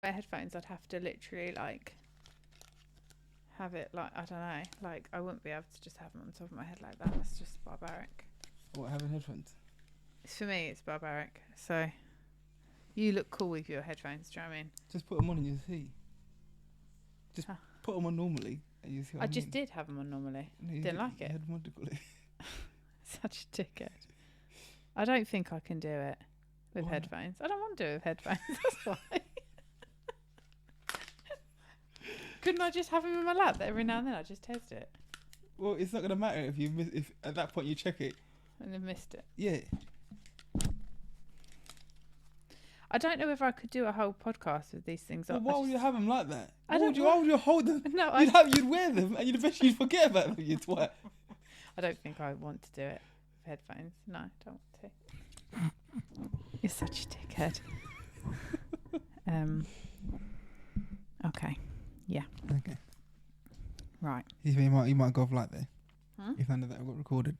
wear headphones, I'd have to literally like have it like, I don't know, like I wouldn't be able to just have them on top of my head like that. That's just barbaric. What, having headphones? For me, it's barbaric. So you look cool with your headphones. Do you know what I mean? Just put them on and you see. Just put them on normally and you see. I just did have them on normally. No, Didn't like it. Such a dickhead. I don't think I can do it with headphones. I don't want to do it with headphones. That's why. Couldn't I just have them in my lap? That every now and then I just test it. Well, it's not gonna matter if you miss. If at that point you check it and then missed it. Yeah. I don't know if I could do a whole podcast with these things. Well, why would you have them like that? Why would you hold them? No, you'd wear them and you'd eventually forget about them. You twat. I don't think I want to do it with headphones. No, I don't want to. You're such a dickhead. Okay. Yeah. Okay. Right. You might go off like there. If none of that got recorded.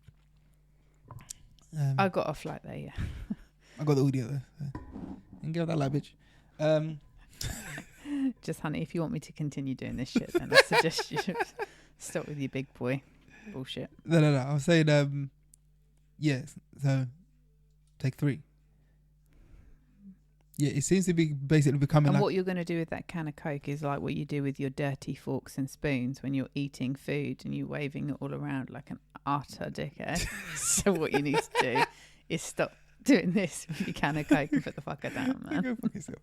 I got off like there, yeah. I got the audio there. So. And give that bitch. Just, honey, if you want me to continue doing this shit, then I suggest you stop with your big boy bullshit. No. I was saying, yes. So, take 3. Yeah, it seems to be basically becoming. And what you're going to do with that can of Coke is like what you do with your dirty forks and spoons when you're eating food and you're waving it all around like an utter dickhead. So what you need to do is stop doing this with your can of Coke and put the fucker down, man. Go fuck yourself.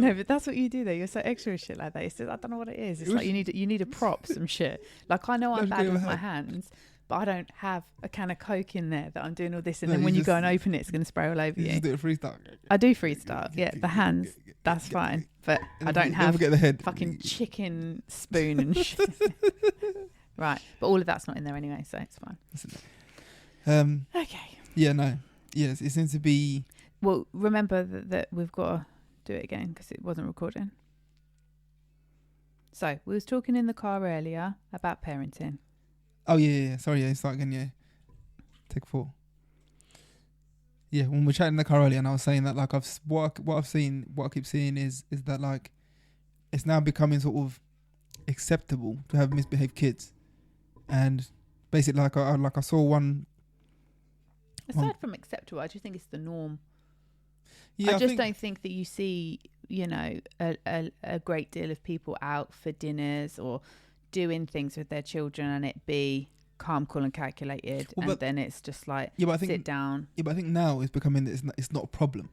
No, but that's what you do though. You're so extra with shit like that. It's just, I don't know what it is. It's like you need a prop, some shit. Like I know I'm bad with my hands, but I don't have a can of Coke in there that I'm doing all this, and then when you go and open it, it's going to spray all over you. Just do it freestyle. I do freestyle. Yeah, the hands, that's fine. But I don't have the head. Fucking chicken spoon and shit. Right, but all of that's not in there anyway, so it's fine. Okay. Yeah, no. Yes, it seems to be... Well, remember that we've got to do it again because it wasn't recording. So, we was talking in the car earlier about parenting. Oh, yeah. Sorry, yeah, start again, yeah. Take 4. Yeah, when we were chatting in the car earlier and I was saying that, like, what I keep seeing is that, like, it's now becoming sort of acceptable to have misbehaved kids. And basically, I saw one... Aside from acceptable, I just think it's the norm. Yeah, I just don't think that you see, a great deal of people out for dinners or doing things with their children and it be calm, cool and calculated. Well, and then it's just like, sit down. Yeah, but I think now it's becoming that it's not a problem.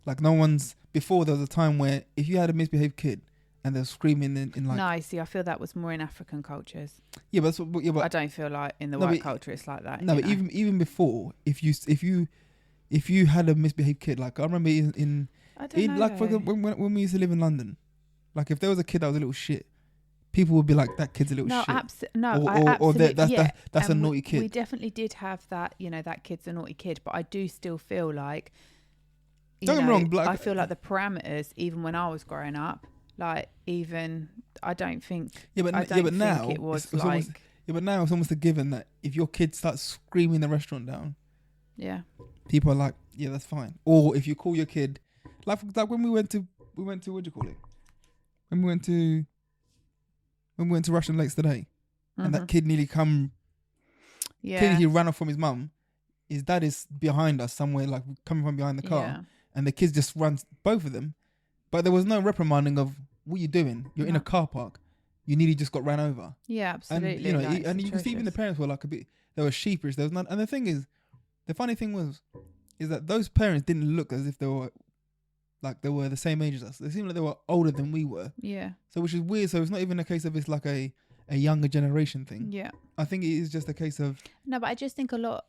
Like before there was a time where if you had a misbehaved kid and they're screaming in like... No, I see. I feel that was more in African cultures. Yeah, but I don't feel like in the white culture it's like that. No, but even before, if you had a misbehaved kid, like I remember when we used to live in London, like if there was a kid that was a little shit, people would be like, that kid's a little shit. That's a naughty kid. We definitely did have that, that kid's a naughty kid, but I do still feel like, don't get me wrong, I feel like the parameters, even when I was growing up, like I don't think. But now it was like. But now it's almost a given that if your kid starts screaming the restaurant down, yeah, people are like, yeah, that's fine. Or if you call your kid, like when we went to what do you call it? When we went to Russian Lakes today, and that kid nearly clearly he ran off from his mum. His dad is behind us somewhere, like coming from behind the car, and the kids just runs, both of them. But there was no reprimanding of what are you doing? You're in a car park. You nearly just got ran over. Yeah, absolutely. And and you can see even the parents were like they were sheepish. There was none. And the funny thing is that those parents didn't look as if they were the same age as us. They seemed like they were older than we were. Yeah. So which is weird. So it's not even a case of it's like a younger generation thing. Yeah. I think it is just a case of... No, but I just think a lot,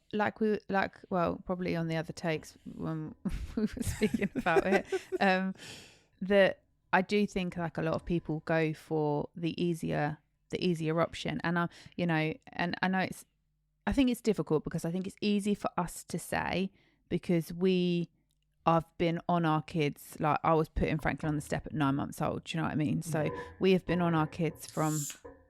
probably on the other takes when we were speaking about it, that I do think like a lot of people go for the easier option. And and I know I think it's difficult because I think it's easy for us to say because I've been on our kids, like I was putting Franklin on the step at 9 months old. Do you know what I mean? So we have been on our kids from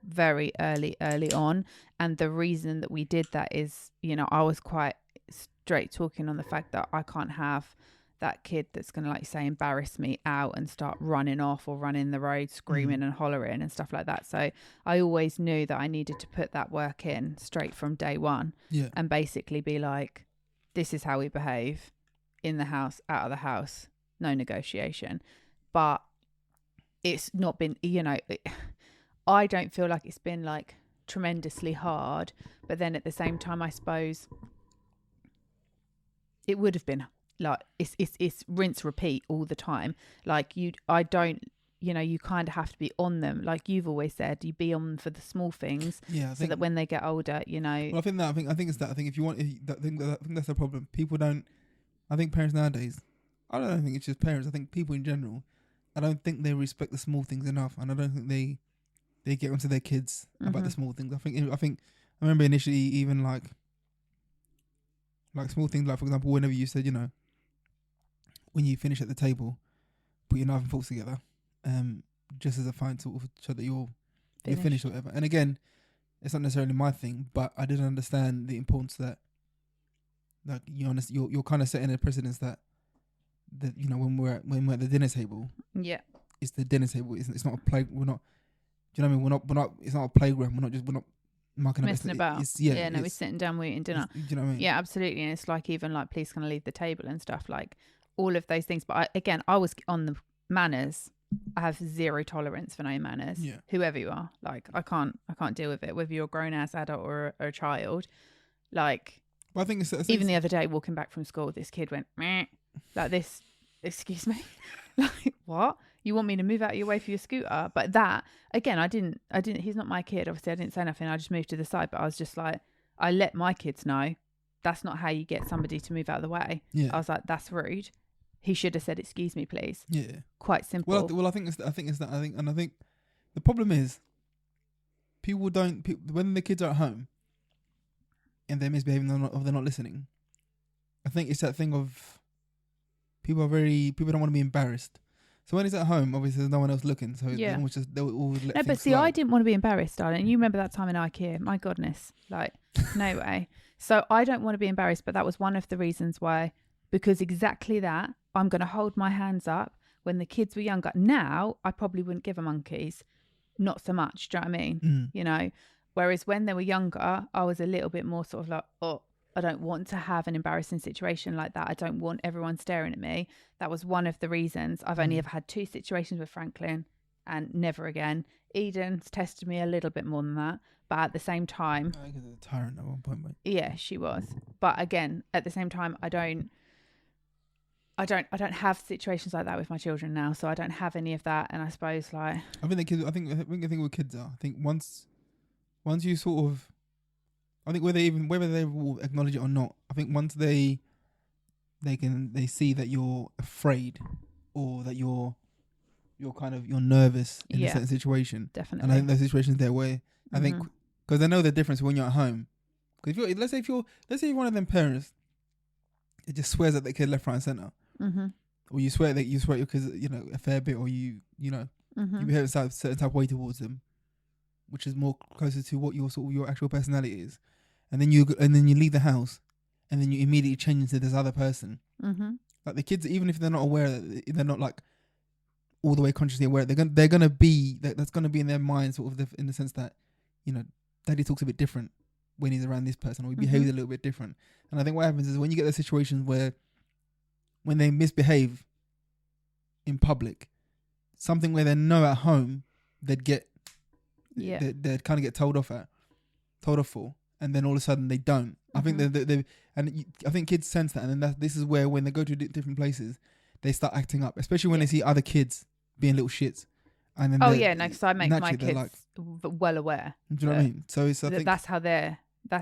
very early on. And the reason that we did that is, I was quite straight talking on the fact that I can't have that kid that's going to, like you say, embarrass me out and start running off or running the road screaming and hollering and stuff like that. So I always knew that I needed to put that work in straight from day one, and basically be like, this is how we behave in the house, out of the house, no negotiation. But it's not been, I don't feel like it's been like tremendously hard, but then at the same time, I suppose it would have been like, it's rinse repeat all the time. Like you kind of have to be on them, like you've always said, you be on them for the small things, so that when they get older, Well, I think it's that. I think if you want, I think that's the problem. People don't. I think parents nowadays. I don't think it's just parents. I think people in general. I don't think they respect the small things enough, and I don't think they get onto their kids about the small things. I remember initially even like small things, like for example, whenever you said, when you finish at the table, put your knife and forks together, just as a fine sort of so that you're finished or whatever. And again, it's not necessarily my thing, but I didn't understand the importance that, like, you're kind of setting a precedence that when we're at the dinner table, it's the dinner table. It's not a play. We're not. Do you know what I mean? We're not. It's not a playground. We're not messing about. We're sitting down, we're eating dinner. Do you know what I mean? Yeah, absolutely. And it's like, even like, please can I leave the table and stuff, like all of those things. But I was on the manners. I have zero tolerance for no manners. Yeah. Whoever you are, like I can't deal with it. Whether you're a grown ass adult or a child, like. Well, I think even the other day, walking back from school, this kid went meh, like this. Excuse me, like what? You want me to move out of your way for your scooter? But that, again, I didn't, he's not my kid. Obviously I didn't say nothing. I just moved to the side, but I was just like, I let my kids know that's not how you get somebody to move out of the way. Yeah. I was like, that's rude. He should have said, excuse me, please. Yeah. Quite simple. Well, I think the problem is people when the kids are at home and they're misbehaving or they're not listening. I think it's that thing of people don't want to be embarrassed. So when he's at home, obviously there's no one else looking. So they'll always let things slide. I didn't want to be embarrassed, darling. You remember that time in IKEA? My goodness, like no way. So I don't want to be embarrassed, but that was one of the reasons why. Because exactly that, I'm going to hold my hands up. When the kids were younger, now I probably wouldn't give a monkeys, not so much. Do you know what I mean? Whereas when they were younger, I was a little bit more sort of like, oh, I don't want to have an embarrassing situation like that. I don't want everyone staring at me. That was one of the reasons. I've only ever had 2 situations with Franklin and never again. Eden's tested me a little bit more than that. But at the same time... I think it was a tyrant at one point, mate. Yeah, she was. But again, at the same time, I don't have situations like that with my children now. So I don't have any of that. And I suppose like... I think the thing with kids are, I think once you sort of... I think whether they will acknowledge it or not, I think once they see that you're afraid or that you're nervous in a certain situation. Definitely. And I think those situations there where I think because they know the difference when you're at home. Because let's say if you're one of them parents, it just swears at the kid left, right, and center, or you swear at your kids, a fair bit, or you behave a certain type of way towards them, which is more closer to what your actual personality is. And then you leave the house, and then you immediately change into this other person. Like the kids, even if they're not aware, they're not like all the way consciously aware. They're gonna be that's gonna be in their mind, sort of in the sense that daddy talks a bit different when he's around this person, or he behaves a little bit different. And I think what happens is when you get those situations where when they misbehave in public, something where they know at home they'd kind of get told off for. And then all of a sudden they don't. I think I think kids sense that, and then this is where when they go to different places, they start acting up, especially when they see other kids being little shits. And then because I make my kids well aware. Do you know what I mean? So I think that's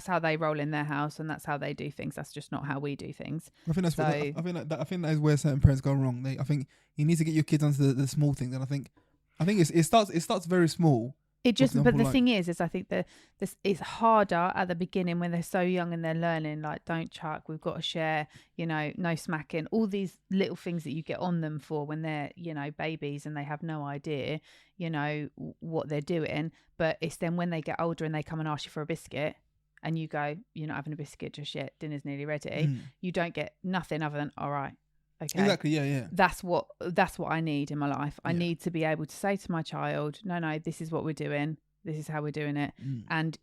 how they roll in their house, and that's how they do things. That's just not how we do things. I think that is where certain parents go wrong. I think you need to get your kids onto the small things, and I think it starts very small. But the thing is I think that this is harder at the beginning when they're so young and they're learning, like, don't chuck, we've got to share, no smacking, all these little things that you get on them for when they're, babies and they have no idea, what they're doing. But it's then when they get older and they come and ask you for a biscuit and you go, you're not having a biscuit just yet, dinner's nearly ready. You don't get nothing other than, all right, Okay. Exactly. Yeah. That's what I need in my life. I Yeah. need to be able to say to my child, no, this is what we're doing. This is how we're doing it. And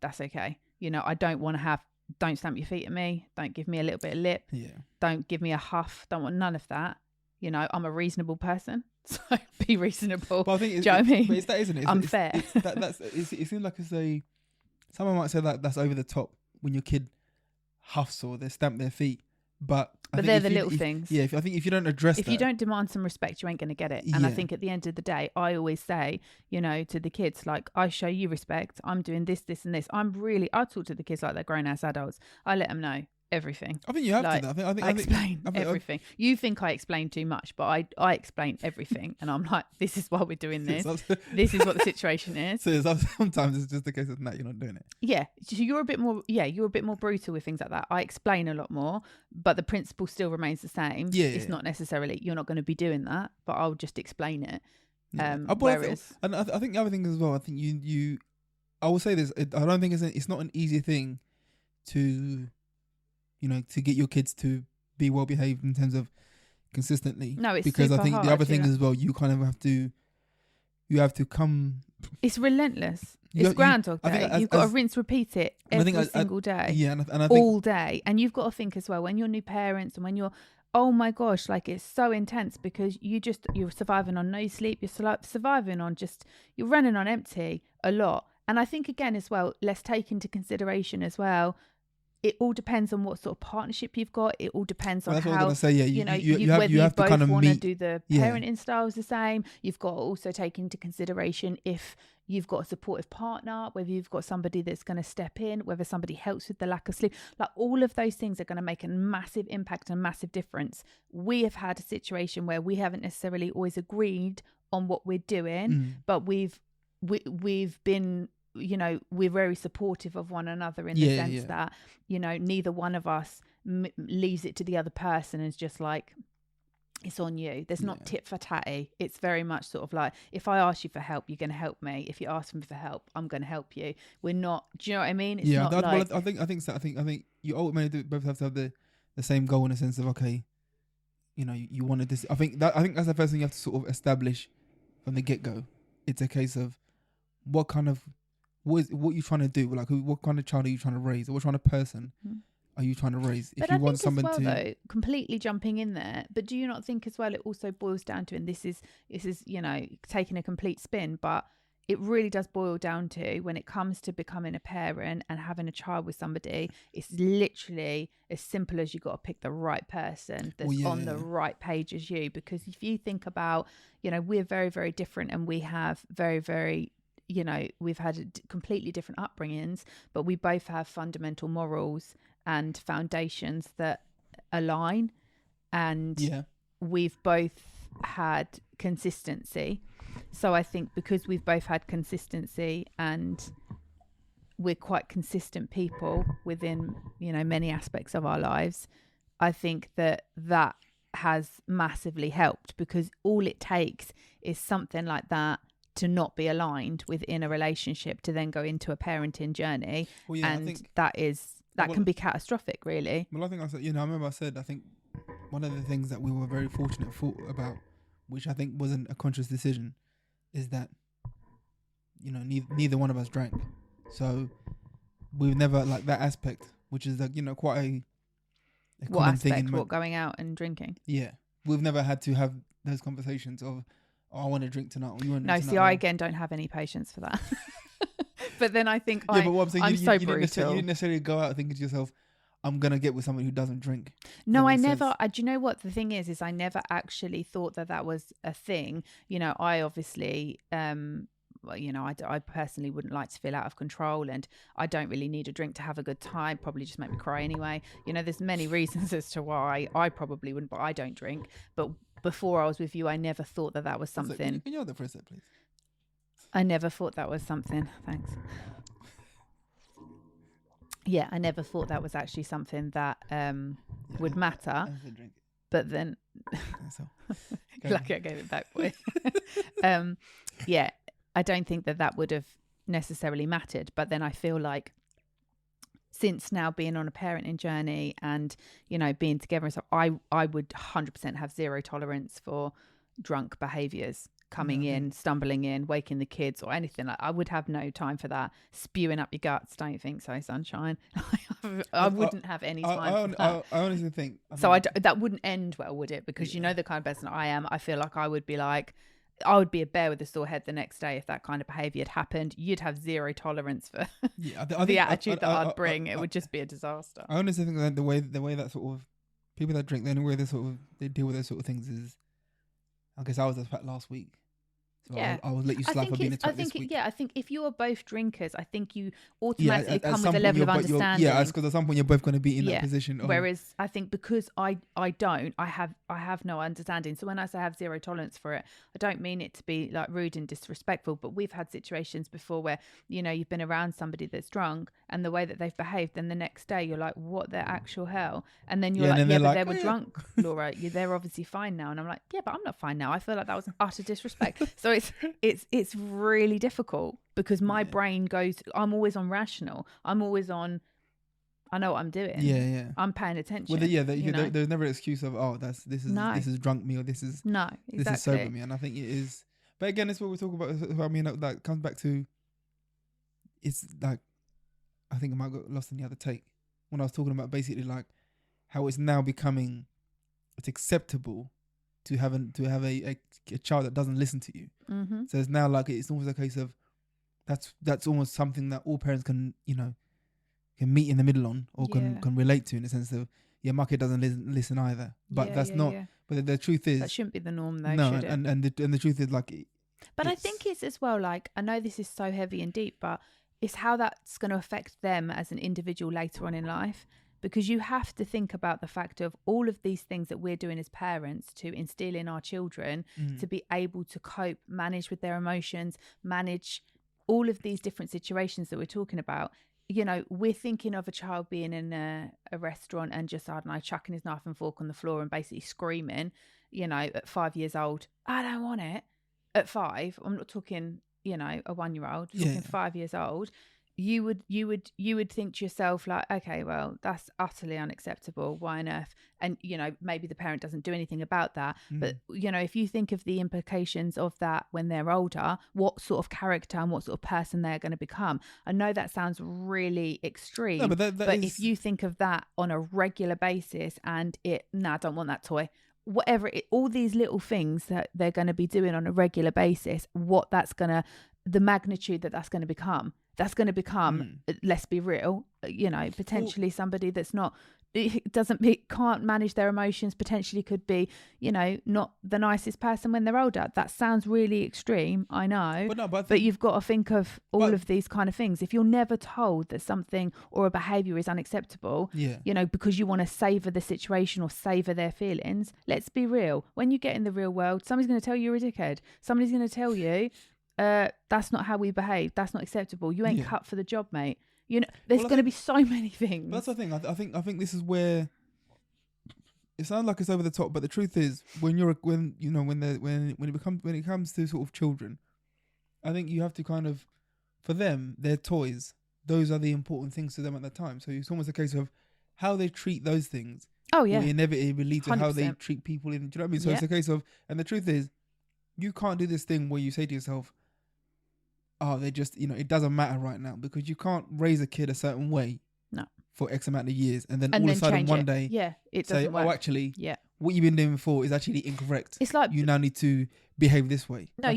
that's okay. You know, I don't want to don't stamp your feet at me. Don't give me a little bit of lip. Yeah. Don't give me a huff. Don't want none of that. You know, I'm a reasonable person. So be reasonable. But I think do you know what I mean? But it's that, isn't it? I'm fair. It seems like someone might say that that's over the top when your kid huffs or they stamp their feet. But they're the little things. Yeah, I think if you don't address if you don't demand some respect, you ain't going to get it. And I think at the end of the day, I always say, you know, to the kids, like, I show you respect. I'm doing this, this and this. I talk to the kids like they're grown ass adults. I let them know everything. I think you have to. I explain everything. You think I explain too much, but I explain everything. And I'm like, this is why we're doing this. This is what the situation is. So sometimes it's just a case of, no, you're not doing it. Yeah. So you're a bit more brutal with things like that. I explain a lot more, but the principle still remains the same. Yeah. It's not necessarily, you're not going to be doing that, but I'll just explain it. Yeah. I think the other thing as well, I think I will say this, I don't think it's not an easy thing to, you know, to get your kids to be well behaved in terms of consistently. No, it's because super I think hard, the other thing as well, you kind of have to come. It's relentless. It's Groundhog Day. You've got to rinse, repeat it every single day. Yeah, and I think all day. And you've got to think as well, when you're new parents and when you're, oh my gosh, like it's so intense because you're surviving on no sleep. You're surviving on you're running on empty a lot. And I think again as well, let's take into consideration as well, it all depends on what sort of partnership you've got. It all depends on how, what I was gonna say, yeah, you have to kind of want to do the yeah. parenting styles the same. You've got to also take into consideration if you've got a supportive partner, whether you've got somebody that's going to step in, whether somebody helps with the lack of sleep. Like all of those things are going to make a massive impact and massive difference. We have had a situation where we haven't necessarily always agreed on what we're doing, but we've been, you know, we're very supportive of one another in the sense that, you know, neither one of us leaves it to the other person and is just like, it's on you. There's not tit for tatty. It's very much sort of like, if I ask you for help, you're going to help me. If you ask me for help, I'm going to help you. We're not, do you know what I mean? It's not like, I think so. I think you ultimately both have to have the same goal in the sense of, okay, you know, you wanted this. I think that's the first thing you have to sort of establish from the get go. It's a case of what you're trying to do, like what kind of child are you trying to raise, or what kind of person are you trying to raise? But if you I want think someone as well, to, though, completely jumping in there, but do you not think as well it also boils down to, and this is you know, taking a complete spin, but it really does boil down to, when it comes to becoming a parent and having a child with somebody, it's literally as simple as you got to pick the right person that's on the right page as you. Because if you think about, you know, we're very, very different, and we have very, very, you know, we've had completely different upbringings, but we both have fundamental morals and foundations that align, and we've both had consistency. So I think because we've both had consistency and we're quite consistent people within, you know, many aspects of our lives, I think that has massively helped, because all it takes is something like that to not be aligned within a relationship to then go into a parenting journey. I think that can be catastrophic, really. Well, I think I remember I said, I think one of the things that we were very fortunate about, which I think wasn't a conscious decision, is that, you know, neither one of us drank. So we've never, like, that aspect, which is, like, you know, quite a what common aspect? thing What, going out and drinking? Yeah. We've never had to have those conversations of, oh, I want to drink tonight, or you want to drink tonight. No, see, I again don't have any patience for that. But then I think but what I'm saying, I'm so brutal. You didn't necessarily go out thinking to yourself, I'm going to get with someone who doesn't drink. No, I never. Do you know what the thing is I never actually thought that was a thing. You know, I obviously, well, you know, I personally wouldn't like to feel out of control, and I don't really need a drink to have a good time. Probably just make me cry anyway. You know, there's many reasons as to why I probably wouldn't, but I don't drink. But before I was with you, I never thought that was something. Can you hold that for a sec, please? I never thought that was something. Thanks. Yeah, I never thought that was actually something that would matter. But then, lucky I gave it back for you. Yeah, I don't think that would have necessarily mattered. But then I feel like since now being on a parenting journey and, you know, being together and stuff, I would 100% have zero tolerance for drunk behaviours, coming in, stumbling in, waking the kids or anything. Like, I would have no time for that. Spewing up your guts. Don't you think so, sunshine? I wouldn't have any time for that. I honestly think... that wouldn't end well, would it? Because you know the kind of person I am. I feel like I would be like... I would be a bear with a sore head the next day if that kind of behaviour had happened. You'd have zero tolerance for the attitude that I'd bring. It would just be a disaster. I honestly think that the way that sort of people that drink, the only way they deal with those sort of things is, I guess I was at last week. So Yeah, I will let you slide for being a twat this week. I think if you are both drinkers, I think you automatically come with a level of understanding. Yeah, because at some point you're both going to be in that position. Whereas I think because I have no understanding. So when I say I have zero tolerance for it, I don't mean it to be like rude and disrespectful. But we've had situations before where, you know, you've been around somebody that's drunk and the way that they've behaved, then the next day you're like, what the actual hell? And then you're but they were drunk, Laura. They're obviously fine now. And I'm like, yeah, but I'm not fine now. I feel like that was utter disrespect. So it's really difficult because my brain goes, I'm always on rational. I'm always on, I know what I'm doing. Yeah. I'm paying attention. Well, there's never an excuse of, this is drunk me, or this is this is sober me. And I think it is. But again, it's what we talk about. I mean, that comes back to, it's like, I think I might got lost in the other take when I was talking about basically like how it's now becoming, it's acceptable to have a child that doesn't listen to you. Mm-hmm. So it's now like it's almost a case of that's almost something that all parents can meet in the middle on, or can relate to, in the sense of, my kid doesn't listen either. But that's not. Yeah. But the truth is, that shouldn't be the norm, though. No, should it? and the truth is like. But I think it's as well, like, I know this is so heavy and deep, but it's how that's going to affect them as an individual later on in life. Because you have to think about the fact of all of these things that we're doing as parents to instill in our children to be able to cope, manage with their emotions, manage all of these different situations that we're talking about. You know, we're thinking of a child being in a restaurant and just, I don't know, chucking his knife and fork on the floor and basically screaming, you know, at 5 years old, I don't want it. At 5, I'm not talking, you know, a 1-year-old, talking 5 years old. You would think to yourself like, okay, well, that's utterly unacceptable. Why on earth? And, you know, maybe the parent doesn't do anything about that. But, you know, if you think of the implications of that when they're older, what sort of character and what sort of person they're going to become. I know that sounds really extreme, no, but if you think of that on a regular basis and I don't want that toy. Whatever, all these little things that they're going to be doing on a regular basis, the magnitude that's going to become. That's going to become, let's be real, you know, potentially somebody that's can't manage their emotions, potentially could be, you know, not the nicest person when they're older. That sounds really extreme, I know, but you've got to think of all of these kind of things. If you're never told that something or a behaviour is unacceptable, you know, because you want to savour the situation or savour their feelings, let's be real. When you get in the real world, somebody's going to tell you you're a dickhead. Somebody's going to tell you, that's not how we behave. That's not acceptable. You ain't cut for the job, mate. You know, there's going to be so many things. But that's the thing. I think this is where it sounds like it's over the top, but the truth is, when it comes to sort of children, I think you have to kind of, for them, their toys. Those are the important things to them at that time. So it's almost a case of how they treat those things. Oh yeah, will inevitably lead to 100%. How they treat people. Do you know what I mean? So it's a case of, and the truth is, you can't do this thing where you say to yourself, they just, you know, it doesn't matter right now, because you can't raise a kid a certain way for X amount of years and then all of a sudden one day it doesn't work. Actually, what you've been doing before is actually incorrect. It's like, you now need to behave this way. No, like,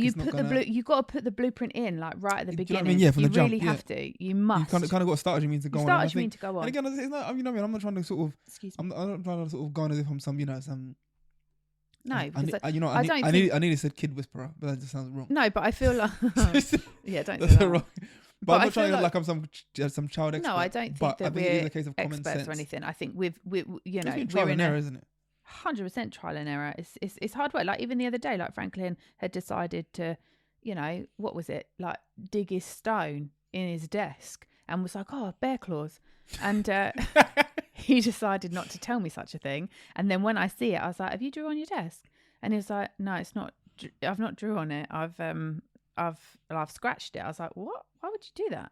you got to put the blueprint in, like, right at the beginning. You know what I mean? Yeah, from the jump. You really have to. You must. You kind of got to start as you mean to go on. And again, it's not, you know what I mean? I'm not trying to sort of, I'm not trying to sort of go on as if I'm some, you know, some. No, I nearly said kid whisperer, but that just sounds wrong. No, but I feel like don't do that. Wrong. But I'm not trying to like I'm some child expert. No, I don't think that we're a case of common experts sense or anything. I think we you know, trial and error, isn't it? 100% trial and error. It's hard work. Like even the other day, like Franklin had decided to, you know, what was it? Like dig his stone in his desk and was like, oh, bear claws. And he decided not to tell me such a thing. And then when I see it, I was like, have you drew on your desk? And he was like, no, it's not. I've not drew on it. I've scratched it. I was like, what? Why would you do that?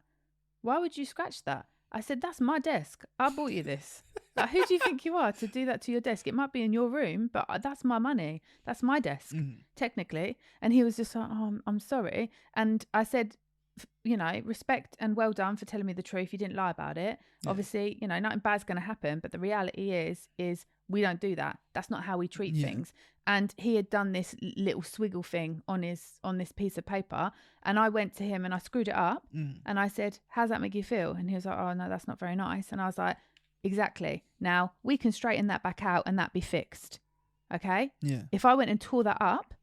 Why would you scratch that? I said, that's my desk. I bought you this. Like, who do you think you are to do that to your desk? It might be in your room, but that's my money. That's my desk, technically. And he was just like, oh, I'm sorry. And I said, respect and well done for telling me the truth. You didn't lie about it. Yeah. Obviously, nothing bad's going to happen. But the reality is we don't do that. That's not how we treat things. And he had done this little swiggle thing on this piece of paper. And I went to him and I screwed it up. And I said, how's that make you feel? And he was like, oh, no, that's not very nice. And I was like, exactly. Now we can straighten that back out and that be fixed. Okay? Yeah. If I went and tore that up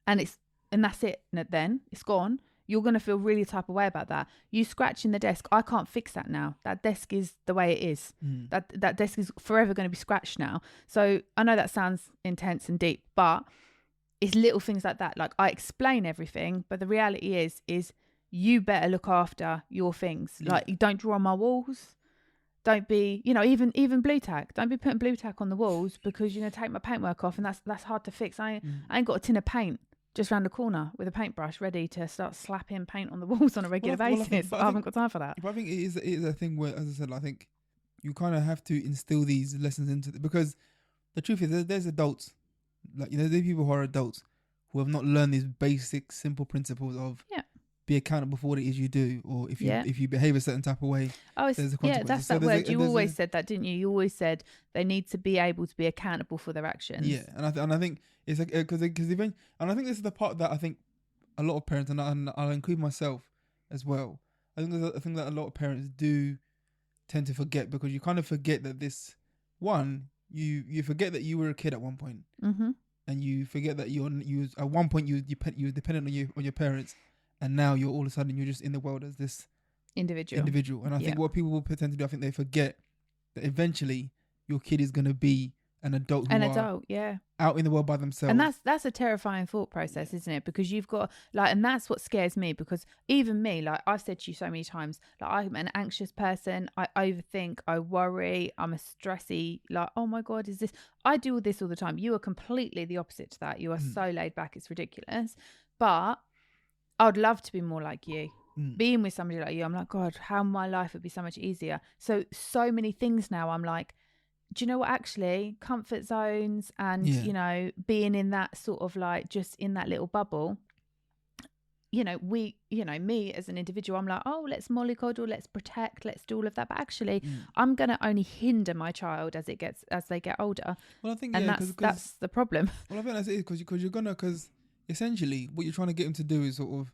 and that's it, then it's gone, you're going to feel really type of way about that. You scratching the desk, I can't fix that now. That desk is the way it is. That desk is forever going to be scratched now. So I know that sounds intense and deep, but it's little things like that. Like, I explain everything, but the reality is you better look after your things. Like, you don't draw on my walls. Don't be, even blue tack. Don't be putting blue tack on the walls because you're going to take my paintwork off, and that's hard to fix. I ain't got a tin of paint just round the corner with a paintbrush ready to start slapping paint on the walls on a regular basis. I haven't got time for that. But I think it is a thing where, as I said, I think you kind of have to instill these lessons into it, because the truth is there's adults, like, there's people who are adults who have not learned these basic, simple principles of be accountable for what it is you do, or if you behave a certain type of way. Oh, there's a consequence. That's that word. You always said that, didn't you? You always said they need to be able to be accountable for their actions. Yeah, and I think it's like because even, and I think this is the part that I think a lot of parents, and I'll include myself as well. I think there's a thing that a lot of parents do tend to forget, because you kind of forget that you forget that you were a kid at one point, and you forget that you at one point you were dependent on your parents. And now you're all of a sudden you're just in the world as this individual. And I think what people will tend to do, I think they forget that eventually your kid is going to be an adult out in the world by themselves. And that's a terrifying thought process, isn't it? Because you've got and that's what scares me, because even me, like I've said to you so many times, like I'm an anxious person. I overthink, I worry, I'm a stressy, like, oh my God, is this? I do all this all the time. You are completely the opposite to that. You are so laid back, it's ridiculous. But I would love to be more like you. Being with somebody like you, I'm like, God, how my life would be so much easier. So many things now, I'm like, do you know what, actually, comfort zones and, being in that sort of like, just in that little bubble, me as an individual, I'm like, oh, let's mollycoddle, let's protect, let's do all of that. But actually, I'm going to only hinder my child as they get older. Well, I think, and that's the problem. Well, I think that's it, because essentially what you're trying to get them to do is sort of,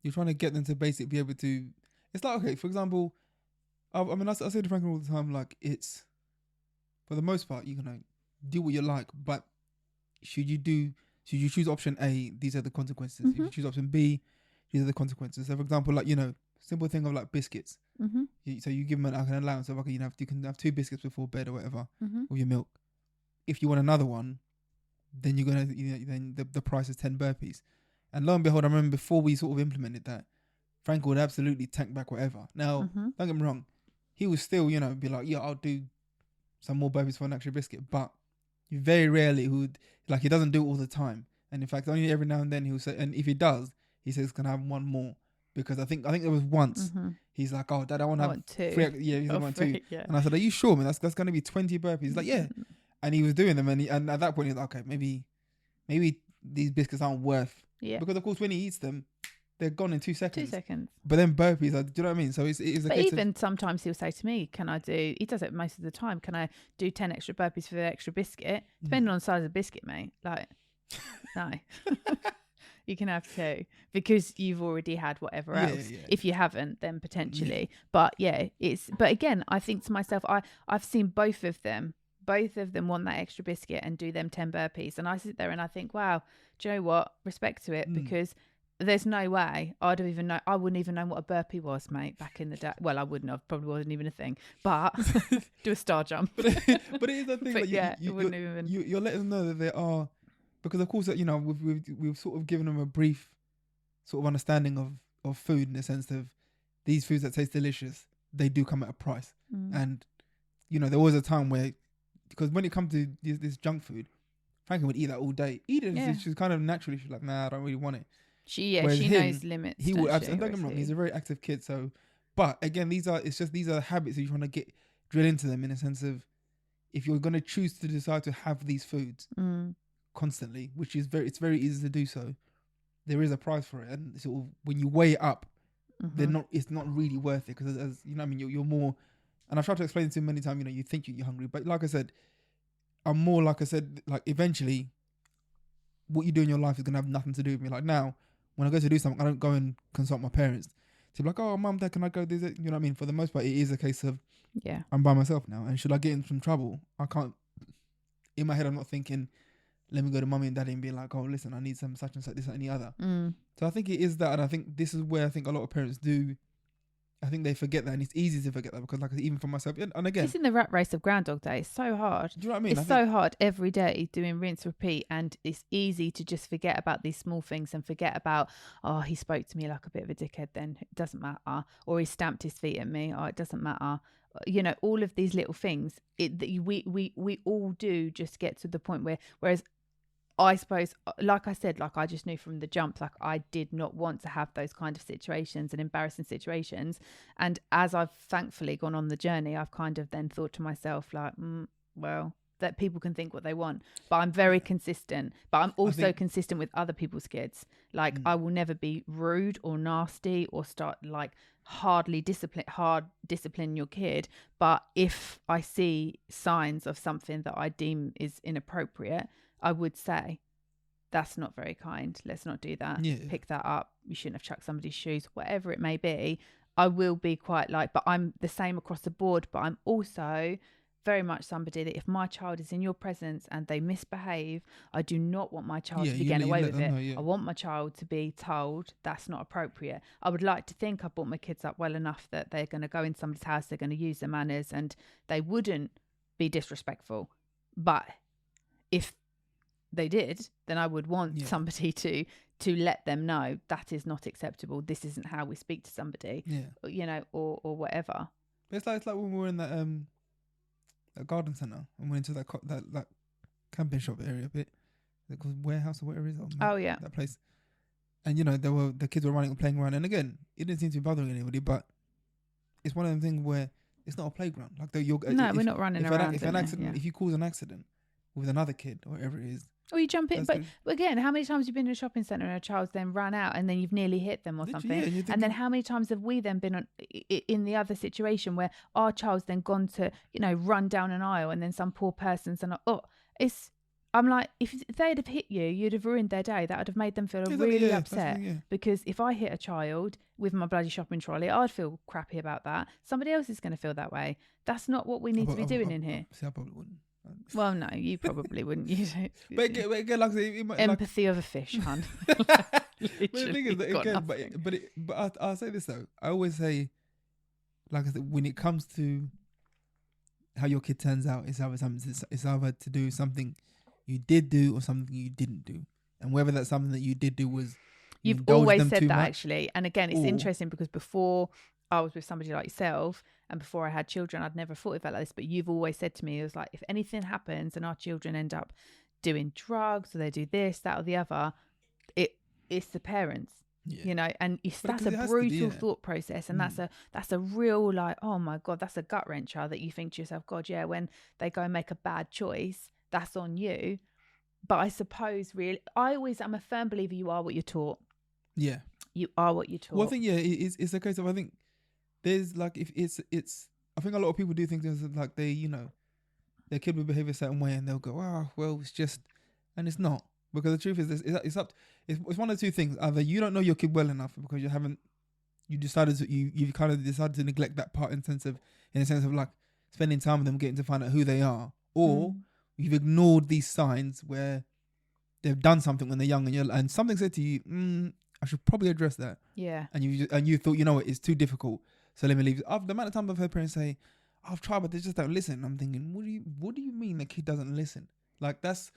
you're trying to get them to basically be able to, it's like, okay, for example, I say to Franklin all the time, like, it's, for the most part, you can do what you like, but should you choose option A, these are the consequences. If you choose option B, these are the consequences. So for example, like, simple thing of like biscuits. So you give them an allowance of, okay, you can have 2 biscuits before bed or whatever, with your milk. If you want another one, then you're gonna, then the price is 10 burpees. And lo and behold, I remember before we sort of implemented that, Frank would absolutely tank back whatever. Now, don't get me wrong, he would still, be like, yeah, I'll do some more burpees for an extra biscuit, but very rarely he doesn't do it all the time. And in fact, only every now and then he'll say, and if he does, he says, can I have one more? Because I think there was once he's like, oh, Dad, I want to have 2. He's like, 2. Yeah. And I said, are you sure, man? That's going to be 20 burpees. He's like, yeah. And he was doing them, and at that point he's like, okay, maybe these biscuits aren't worth. Yeah. Because of course when he eats them, they're gone in 2 seconds. 2 seconds. But then burpees, do you know what I mean? So it's a But even sometimes he'll say to me, he does it most of the time, can I do 10 extra burpees for the extra biscuit? Depending on the size of the biscuit, mate. Like, no. You can have 2 because you've already had whatever else. Yeah. If you haven't, then potentially. But but again, I think to myself, I've seen both of them want that extra biscuit and do them 10 burpees. And I sit there and I think, wow, do you know what? Respect to it, because there's no way I wouldn't even know what a burpee was, mate, back in the day. Well, I wouldn't have, probably wasn't even a thing, but do a star jump. But it is a thing that you're letting them know that there are, because of course, we've sort of given them a brief sort of understanding of food, in the sense of these foods that taste delicious, they do come at a price. And, there was a time where, because when it comes to this junk food, Franklin would eat that all day. She's kind of naturally, she's like, nah, I don't really want it. She knows limits. He would absolutely, don't get me wrong, he's a very active kid, so But again, these are habits that you're trying to drill into them, in a sense of, if you're going to choose to decide to have these foods constantly, which is it's very easy to do so, there is a price for it, and sort of when you weigh it up, it's not really worth it, because as you know, I mean, you're more, and I've tried to explain it to him many times. You know, you think you're hungry, but like I said, like eventually, what you do in your life is gonna have nothing to do with me. Like now, when I go to do something, I don't go and consult my parents to be like, oh, mum, dad, can I go do this? You know what I mean? For the most part, it is a case of, I'm by myself now, and should I get in some trouble, I can't. In my head, I'm not thinking, let me go to mummy and daddy and be like, oh, listen, I need some such and such, this and any other. So I think it is that, and I think this is where I think a lot of parents do. I think they forget that, and it's easy to forget that, because, like, even for myself, and again, it's in the rat race of Groundhog Day. It's so hard. Do you know what I mean? It's so hard every day doing rinse repeat, and it's easy to just forget about these small things and forget about, oh, he spoke to me like a bit of a dickhead, then it doesn't matter, or he stamped his feet at me, oh, it doesn't matter. You know, all of these little things, we all do just get to the point where, whereas I suppose, like I said, like I just knew from the jump, like I did not want to have those kind of situations and embarrassing situations. And as I've thankfully gone on the journey, I've kind of then thought to myself, like, well, that people can think what they want, but I'm very consistent. But I'm also consistent with other people's kids. Like I will never be rude or nasty or start like hard discipline your kid. But if I see signs of something that I deem is inappropriate, I would say, that's not very kind. Let's not do that. Yeah. Pick that up. You shouldn't have chucked somebody's shoes, whatever it may be. I will be quite like, but I'm the same across the board. But I'm also very much somebody that if my child is in your presence and they misbehave, I do not want my child to be getting away with it. I want my child to be told that's not appropriate. I would like to think I brought my kids up well enough that they're going to go in somebody's house, they're going to use their manners, and they wouldn't be disrespectful. But if they did, then I would want somebody to let them know that is not acceptable. This isn't how we speak to somebody. You know, or whatever. It's like when we were in that garden centre and went into that camping shop area a bit. It was warehouse or whatever it is. That place. And you know, the kids were running and playing around, and again, it didn't seem to be bothering anybody. But it's one of them things where it's not a playground. Like we're not running around. If you cause an accident with another kid or whatever it is, or you jump in, but again, how many times have you been in a shopping centre and a child's then run out and then you've nearly hit them or something? And then how many times have we then been in the other situation where our child's then gone to, you know, run down an aisle and then some poor person's and I'm like, if they'd have hit you, you'd have ruined their day. That would have made them feel really upset. Because if I hit a child with my bloody shopping trolley, I'd feel crappy about that. Somebody else is going to feel that way. That's not what we need to be doing in here. See, I probably wouldn't. Well, no, you probably wouldn't use it. But again, like empathy of a fish, hun. But the thing is, again, but I'll say this though. I always say, like I said, when it comes to how your kid turns out, it's either to do something you did do or something you didn't do, and whether that's something that you did do was you've always said that actually. And again, it's interesting because before I was with somebody like yourself, and before I had children, I'd never thought of it like this. But you've always said to me, it was like, if anything happens and our children end up doing drugs or they do this, that, or the other, it's the parents, you know. And that's a brutal thought process, and that's a real like, oh my God, that's a gut wrencher that you think to yourself, God, yeah, when they go and make a bad choice, that's on you. But I suppose really, I'm a firm believer you are what you're taught. Yeah, you are what you're taught. Well, I think it's a case of, I think there's like, if it's I think a lot of people do think there's like they, you know, their kid will behave a certain way and they'll go, oh, well, it's just, and it's not, because the truth is it's one of two things. Either you don't know your kid well enough because you've kind of decided to neglect that part in a sense of like spending time with them, getting to find out who they are, or you've ignored these signs where they've done something when they're young and something said to you, I should probably address that. Yeah. And you thought, you know what, it's too difficult, so let me leave. The amount of time I've heard parents say, I've tried, but they just don't listen. I'm thinking, what do you mean the kid doesn't listen? Like that's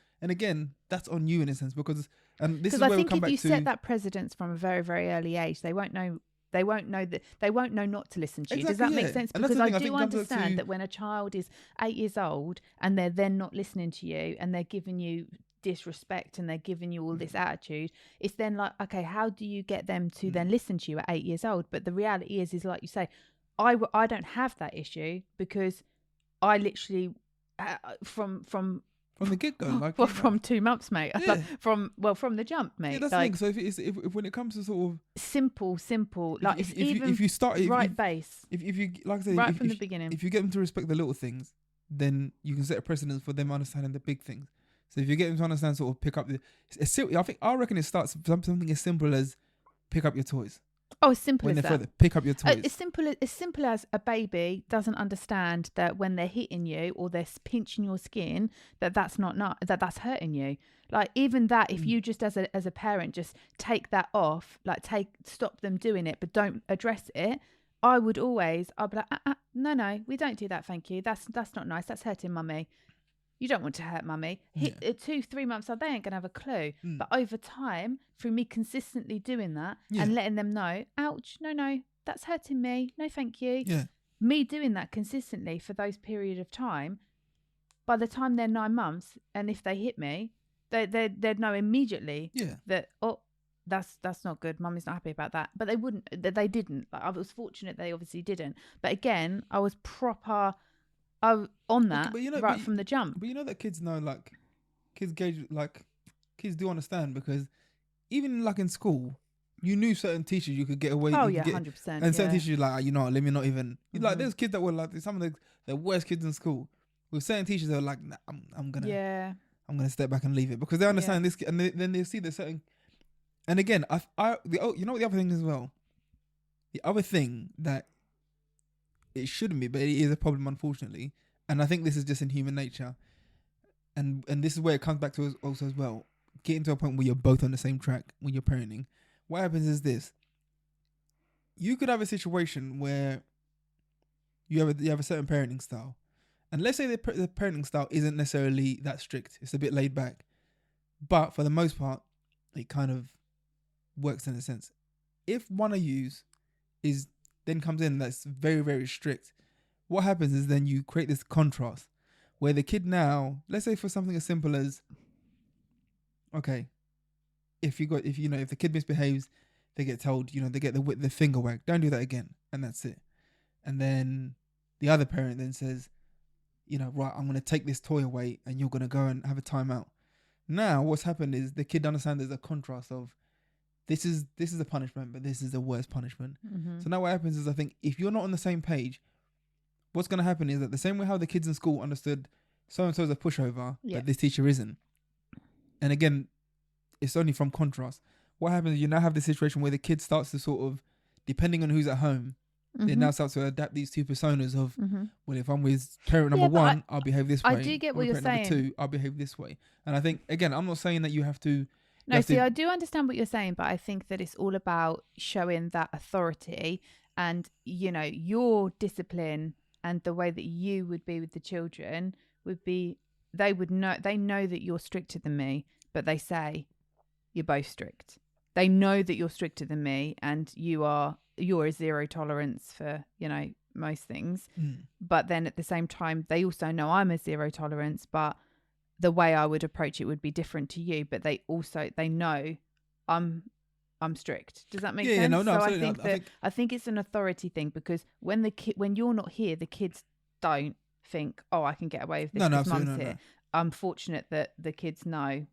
on you in a sense, because this is where we come back to. Because I think if you set that precedence from a very, very early age, they won't know not to listen to you. Exactly, does that make sense? Because I do understand that when a child is 8 years old and they're then not listening to you and they're giving you disrespect and they're giving you all this attitude, it's then like, okay, how do you get them to then listen to you at 8 years old? But the reality is like you say, I don't have that issue because I literally from the get go, like, well, from 2 months, mate. Yeah. Like, from the jump, mate. Yeah, that's like, the thing. So if when it comes to sort of simple, like if you start base, if you like I say right from the beginning, if you get them to respect the little things, then you can set a precedence for them understanding the big things. So if you get them to understand, sort of pick up I reckon it starts something as simple as pick up your toys. Oh, as simple when as they're that. further, pick up your toys. As simple as a baby doesn't understand that when they're hitting you or they're pinching your skin, that's that's hurting you. Like, even that, if you just as a parent just take that off, like stop them doing it, but don't address it. I'll be like, no, we don't do that, thank you. That's not nice. That's hurting mummy. You don't want to hurt mummy. 2-3 months old, they ain't going to have a clue. But over time, through me consistently doing that and letting them know, ouch, no, that's hurting me. No, thank you. Yeah. Me doing that consistently for those period of time, by the time they're 9 months, and if they hit me, they'd know immediately that, oh, that's not good. Mummy's not happy about that. But they didn't. Like, I was fortunate they obviously didn't. But again, I was proper... on that, okay, from the jump. But you know that kids know, like, kids gauge, like, kids do understand, because even like in school, you knew certain teachers you could get away. Oh yeah, 100%. And certain teachers, like, you know, let me not even. Like, there's kids that were like some of the worst kids in school. With certain teachers, they were like, nah, I'm gonna step back and leave it, because they understand this, and then they see the certain. And again, you know what the other thing as well. The other thing that it shouldn't be, but it is a problem, unfortunately. And I think this is just in human nature. And this is where it comes back to us also as well. Getting to a point where you're both on the same track when you're parenting. What happens is this. You could have a situation where you have a certain parenting style. And let's say the parenting style isn't necessarily that strict. It's a bit laid back. But for the most part, it kind of works in a sense. If one of yous then comes in that's very, very strict, what happens is then you create this contrast where the kid now, let's say for something as simple as, okay, if the kid misbehaves, they get told, they get the finger wag, don't do that again, and that's it. And then the other parent then says, right, I'm going to take this toy away and you're going to go and have a timeout. Now what's happened is the kid understands there's a contrast of, this is a punishment, but this is the worst punishment. Mm-hmm. So now what happens is, I think if you're not on the same page, what's going to happen is that the same way how the kids in school understood so-and-so is a pushover, but this teacher isn't. And again, it's only from contrast. What happens is you now have this situation where the kid starts to sort of, depending on who's at home, they now start to adapt these two personas of, well, if I'm with parent number one, I'll behave this way. I do get what you're saying. Number two, I'll behave this way. And I think, again, I'm not saying that you have to... No, see, I do understand what you're saying, but I think that it's all about showing that authority and, your discipline and the way that you would be with the children would be, they know that you're stricter than me, but they say you're both strict. They know that you're stricter than me and you're a zero tolerance for, most things. But then at the same time, they also know I'm a zero tolerance, but the way I would approach it would be different to you, but they know I'm strict. Does that make sense? No, so absolutely. I think it's an authority thing, because when when you're not here, the kids don't think, oh, I can get away with this because mum's here. No. I'm fortunate that the kids know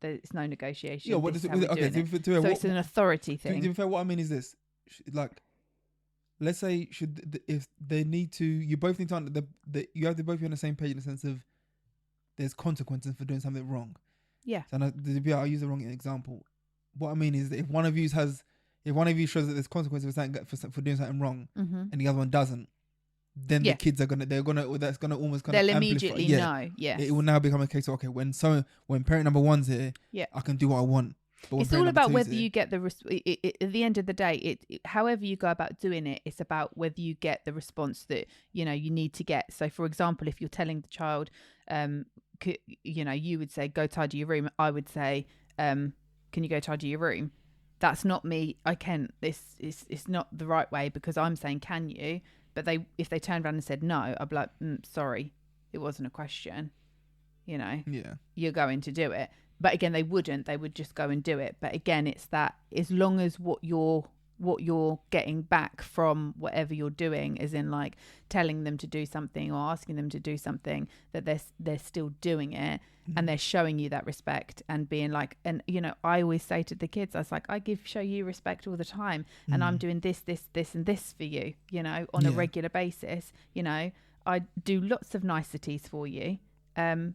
that it's no negotiation. Yeah, what is it? Okay, it's an authority thing. To be fair, what I mean is this: like, let's say if they need to, you both need to you have to both be on the same page in the sense of, there's consequences for doing something wrong. Yeah. So I'll use the wrong example. What I mean is that if one of you shows that there's consequences for doing something wrong, and the other one doesn't, then the kids that's gonna almost kind of they'll immediately know. Yeah. It will now become a case of, okay, when parent number one's here, I can do what I want. It's all about whether you get at the end of the day, however you go about doing it, it's about whether you get the response that you need to get. So, for example, if you're telling the child, you would say, go tidy your room. I would say, can you go tidy your room? That's not me. I can. It's not the right way, because I'm saying, can you? But if they turned around and said no, I'd be like, sorry, it wasn't a question. You're going to do it. But again, they wouldn't. They would just go and do it. But again, it's that as long as what you're getting back from whatever you're doing is in like telling them to do something or asking them to do something, that they're still doing it, and they're showing you that respect and being like, and you know, I always say to the kids, I was like, show you respect all the time, and I'm doing this and this for you, you know, on a regular basis. You know, I do lots of niceties for you, and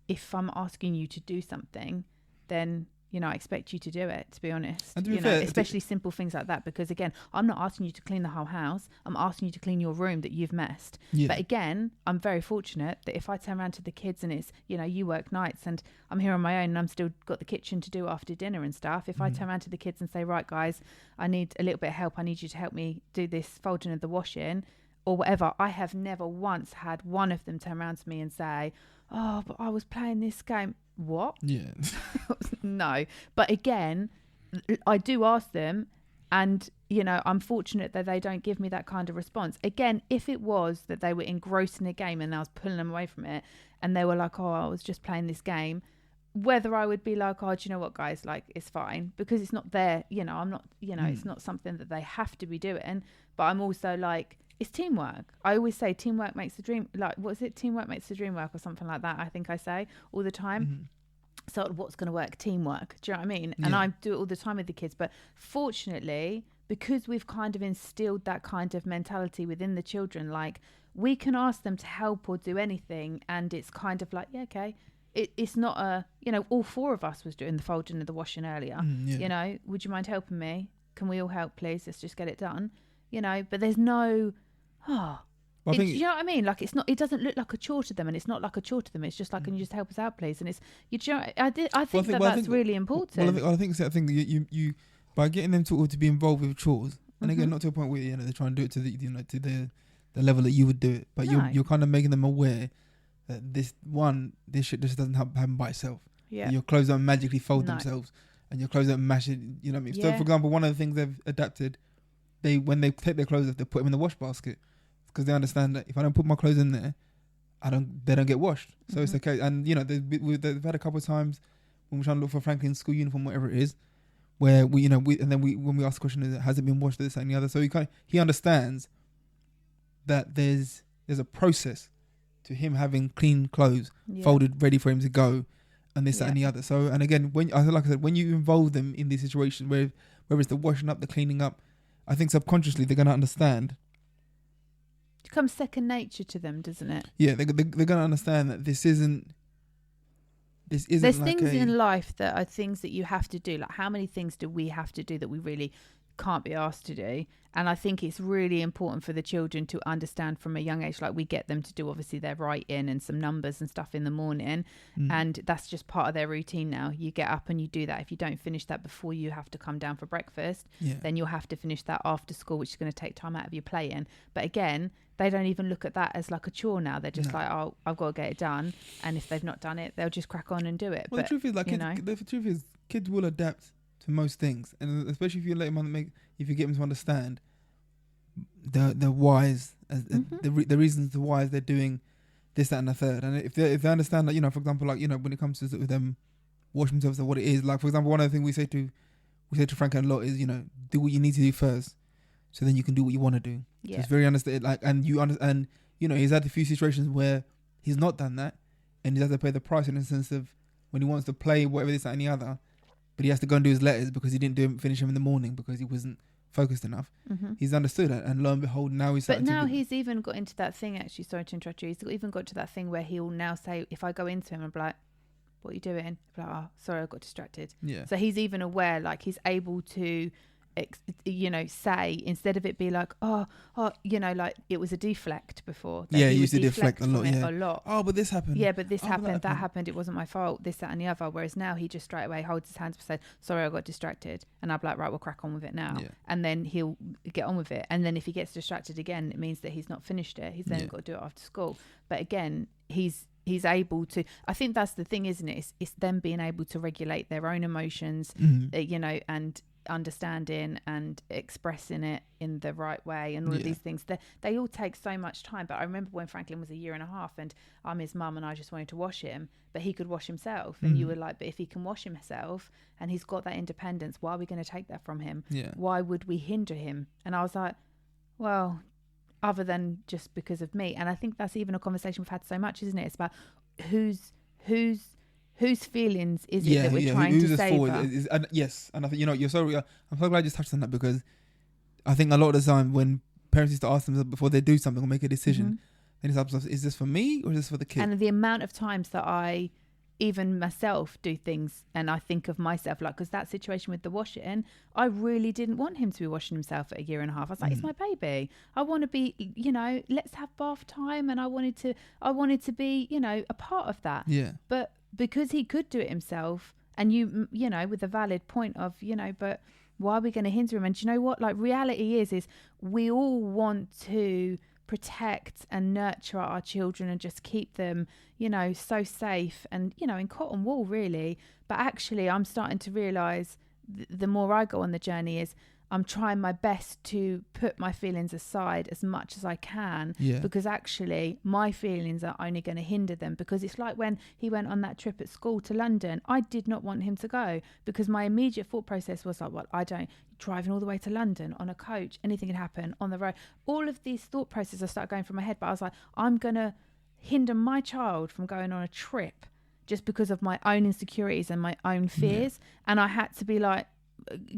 if I'm asking you to do something, then, you know, I expect you to do it, to be honest. And to be fair, especially simple things like that, because again, I'm not asking you to clean the whole house. I'm asking you to clean your room that you've messed. Yeah. But again, I'm very fortunate that if I turn around to the kids and it's, you know, you work nights and I'm here on my own and I'm still got the kitchen to do after dinner and stuff. If I turn around to the kids and say, right guys, I need a little bit of help. I need you to help me do this folding of the washing or whatever. I have never once had one of them turn around to me and say, oh, but I was playing this game. What? Yeah. No. But again, I do ask them, and, you know, I'm fortunate that they don't give me that kind of response. Again, if it was that they were engrossed in a game and I was pulling them away from it and they were like, oh, I was just playing this game, whether I would be like, oh, do you know what, guys, like, it's fine, because it's not their, you know, I'm not, you know, it's not something that they have to be doing. But I'm also like, it's teamwork. I always say teamwork makes the dream, like, what's it? Teamwork makes the dream work or something like that. I think I say all the time. So what's going to work? Teamwork. Do you know what I mean? Yeah. And I do it all the time with the kids. But fortunately, because we've kind of instilled that kind of mentality within the children, like, we can ask them to help or do anything. And it's kind of like, yeah, okay. It's not a, you know, all four of us was doing the folding of the washing earlier. You know, would you mind helping me? Can we all help, please? Let's just get it done. You know, but there's no... Well, you know what I mean? Like, it's not. It doesn't look like a chore to them, and it's not like a chore to them. It's just like, can you just help us out, please? And it's, you know, I think that's really important. Well, I think it's that thing that you by getting them to be involved with chores, and again, not to a point where, you know, they're trying to do it to the, you know, to the level that you would do it, but you're kind of making them aware that this shit just doesn't happen by itself. Yeah, your clothes don't magically fold themselves, and your clothes don't mash it. You know what I mean? Yeah. So, for example, one of the things they've adapted, when they take their clothes off, they put them in the wash basket. Because they understand that if I don't put my clothes in there, they don't get washed. So it's okay. And, you know, they've had a couple of times when we're trying to look for Franklin's school uniform, whatever it is, where when we ask the question, has it been washed, this and the other? So he understands that there's a process to him having clean clothes, folded, ready for him to go, and this, that, and the other. So, and again, like I said, when you involve them in these situations where it's the washing up, the cleaning up, I think subconsciously they're going to understand. It becomes second nature to them, doesn't it? Yeah, they're going to understand that this isn't. There's like things in life that are things that you have to do. Like, how many things do we have to do that we really can't be asked to do? And I think it's really important for the children to understand from a young age. Like, we get them to do obviously their writing and some numbers and stuff in the morning, and that's just part of their routine now. You get up and you do that. If you don't finish that before you have to come down for breakfast, then you'll have to finish that after school, which is going to take time out of your playing. But again, they don't even look at that as like a chore now. They're just like, oh, I've got to get it done. And if they've not done it, they'll just crack on and do it. Well, but, the truth is, kids will adapt to most things, and especially if you let them if you get them to understand the whys, the reasons the whys they're doing this, that, and the third. And if they understand that, you know, for example, like, you know, when it comes to them washing themselves, or what it is, like, for example, one of the things we say to Frank a lot is, you know, do what you need to do first, so then you can do what you want to do. Yeah. So it's very understood. Like, and you understand, you know, he's had a few situations where he's not done that, and he has to pay the price in the sense of when he wants to play whatever this, that, and the other, but he has to go and do his letters because he didn't finish them in the morning because he wasn't focused enough. He's understood it, and lo and behold, now he's. But now he's even got into that thing. Actually, sorry to interrupt you. He's even got to that thing where he'll now say, if I go into him and be like, "What are you doing?" I'll be like, "Oh, sorry, I got distracted." Yeah. So he's even aware, like, he's able to, you know, say, instead of it be like, oh, you know, like it was a deflect before. Yeah, he used to deflect a lot. Yeah. A lot. Oh, but this happened. Yeah, but this happened, that happened. It wasn't my fault. This, that, and the other. Whereas now he just straight away holds his hands up and says, sorry, I got distracted. And I'll be like, right, we'll crack on with it now. Yeah. And then he'll get on with it. And then if he gets distracted again, it means that he's not finished it. He's then got to do it after school. But again, he's able to. I think that's the thing, isn't it? It's them being able to regulate their own emotions, you know, and understanding and expressing it in the right way and all of these things. They all take so much time. But I remember when Franklin was 1.5 years and I'm his mum and I just wanted to wash him, but he could wash himself. And you were like, but if he can wash himself and he's got that independence, why are we going to take that from him? Why would we hinder him? And I was like, well, other than just because of me. And I think that's even a conversation we've had so much, isn't it? It's about whose feelings is it that we're trying to save? Yes, and I think, I'm so glad you touched on that, because I think a lot of the time when parents used to ask themselves before they do something or make a decision, they just ask themselves, is this for me or is this for the kid? And the amount of times that I, even myself, do things and I think of myself, like, because that situation with the washing, I really didn't want him to be washing himself at 1.5 years. I was like, it's my baby. I want to be, let's have bath time, and I wanted to be, a part of that. Yeah. But because he could do it himself, and with a valid point of, but why are we going to hinder him? And do you know what? Like, reality is we all want to protect and nurture our children and just keep them, so safe and, in cotton wool, really. But actually, I'm starting to realise the more I go on the journey is I'm trying my best to put my feelings aside as much as I can, because actually my feelings are only going to hinder them. Because it's like when he went on that trip at school to London, I did not want him to go, because my immediate thought process was like, well, driving all the way to London on a coach, anything can happen on the road. All of these thought processes started going through my head, but I was like, I'm going to hinder my child from going on a trip just because of my own insecurities and my own fears. And I had to be like,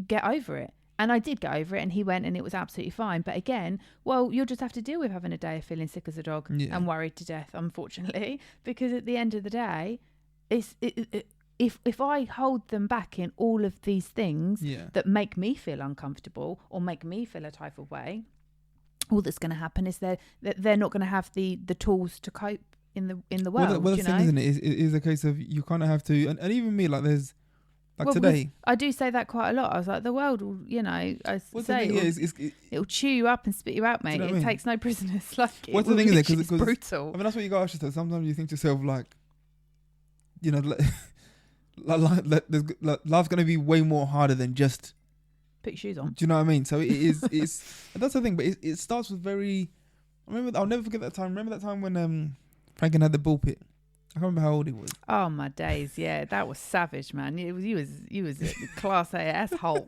get over it. And I did get over it, and he went, and it was absolutely fine. But again, well, you'll just have to deal with having a day of feeling sick as a dog and worried to death, unfortunately, because at the end of the day, if I hold them back in all of these things that make me feel uncomfortable or make me feel a type of way, all that's going to happen is that they're not going to have the tools to cope in the world. Well, the thing, isn't it, is a case of you kind of have to, and even me, like there's. Like today, I do say that quite a lot. I was like, the world will, it'll chew you up and spit you out, mate. It takes no prisoners. Like, what's the thing is, it's brutal. I mean, that's what you got to ask yourself. Sometimes you think to yourself, like, life's going to be way more harder than just put your shoes on. Do you know what I mean? So it is. And that's the thing. But it starts with very. I'll never forget that time. Remember that time when Franklin had the ball pit. I can't remember how old he was. Oh my days, yeah, that was savage, man. You was a class A asshole.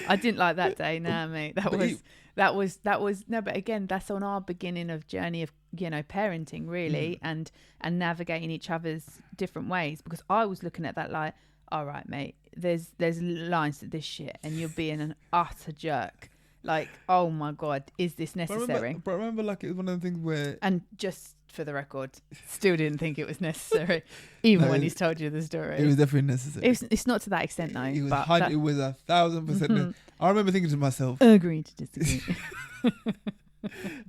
I didn't like that day, mate. That was no, but again, that's on our beginning of journey of parenting, really, and navigating each other's different ways. Because I was looking at that like, all right, mate, there's lines to this shit, and you're being an utter jerk. Like, oh my God, is this necessary? But I remember, like, it was one of the things where, and just for the record, still didn't think it was necessary, even when he's told you the story. It was definitely necessary. It's not to that extent, though. It was 1,000%. I remember thinking to myself, agree to disagree.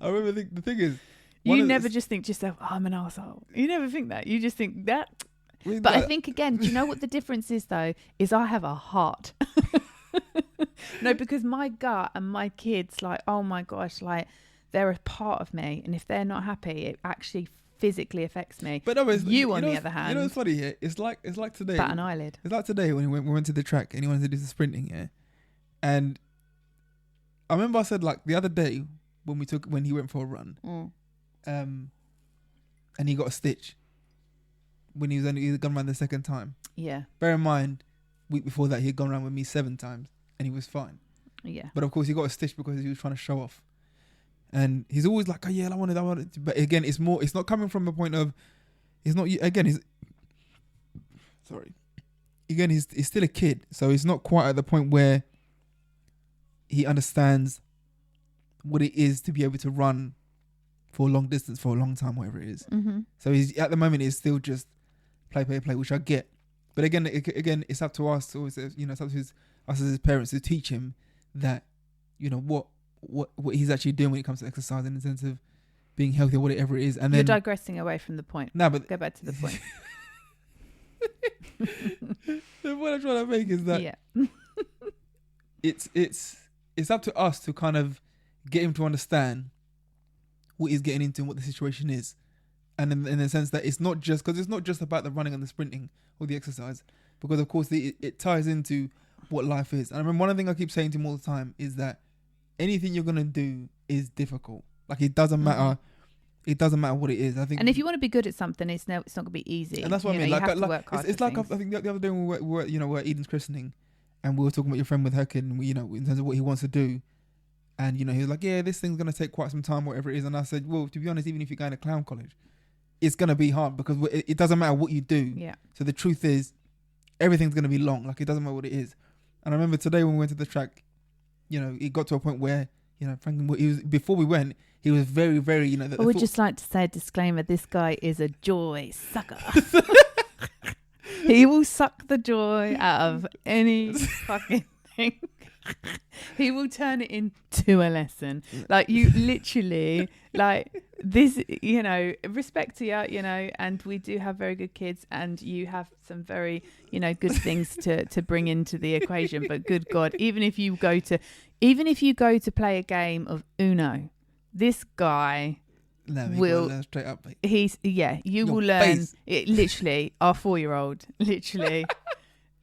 I remember the thing is, you never just think to yourself, oh, I'm an arsehole. You never think that. You just think that. But I think, again, do you know what the difference is, though? Is I have a heart. No, because my gut and my kids, like, oh my gosh, like, they're a part of me, and if they're not happy, it actually physically affects me. But no, you on the other hand, you know what's funny here? It's like today. Bat an eyelid. It's like today when we went to the track and he wanted to do the sprinting, and I remember I said, like, the other day when he went for a run, and he got a stitch when he was gone around the second time. Yeah. Bear in mind, week before that he had gone around with me 7 times and he was fine. Yeah. But of course he got a stitch because he was trying to show off. And he's always like, oh yeah, I want it. But again, it's not coming from a point of, he's still a kid. So he's not quite at the point where he understands what it is to be able to run for a long distance for a long time, whatever it is. Mm-hmm. So he's at the moment, it's still just play, which I get. But again, it's up to us, it's up to us as his parents to teach him that, what he's actually doing when it comes to exercise in the sense of being healthy or whatever it is. And you're digressing away from the point. No, but go back to the point. The point I'm trying to make is that it's up to us to kind of get him to understand what he's getting into and what the situation is. And in the sense that it's not just about the running and the sprinting or the exercise, because of course it ties into what life is. And I remember one thing I keep saying to him all the time is that anything you're gonna do is difficult. Like it doesn't matter. It doesn't matter what it is. I think. And if you want to be good at something, it's not gonna be easy. And that's what I mean. You Like, have to work hard. it's like I think the other day when we were at Eden's christening, and we were talking about your friend with her kid, and in terms of what he wants to do. And, he was like, yeah, this thing's going to take quite some time, whatever it is. And I said, well, to be honest, even if you're going to clown college, it's going to be hard because it doesn't matter what you do. Yeah. So the truth is, everything's going to be long. Like, it doesn't matter what it is. And I remember today when we went to the track, it got to a point where, Franklin, before we went, he was very, very, I would just like to say a disclaimer. This guy is a joy sucker. He will suck the joy out of any fucking thing. He will turn it into a lesson. Like, you literally, like, this, respect to you, and we do have very good kids, and you have some very, good things to bring into the equation. But good God, even if you go to play a game of Uno, this guy will learn straight up, mate. You will learn it. Literally, our 4-year-old, literally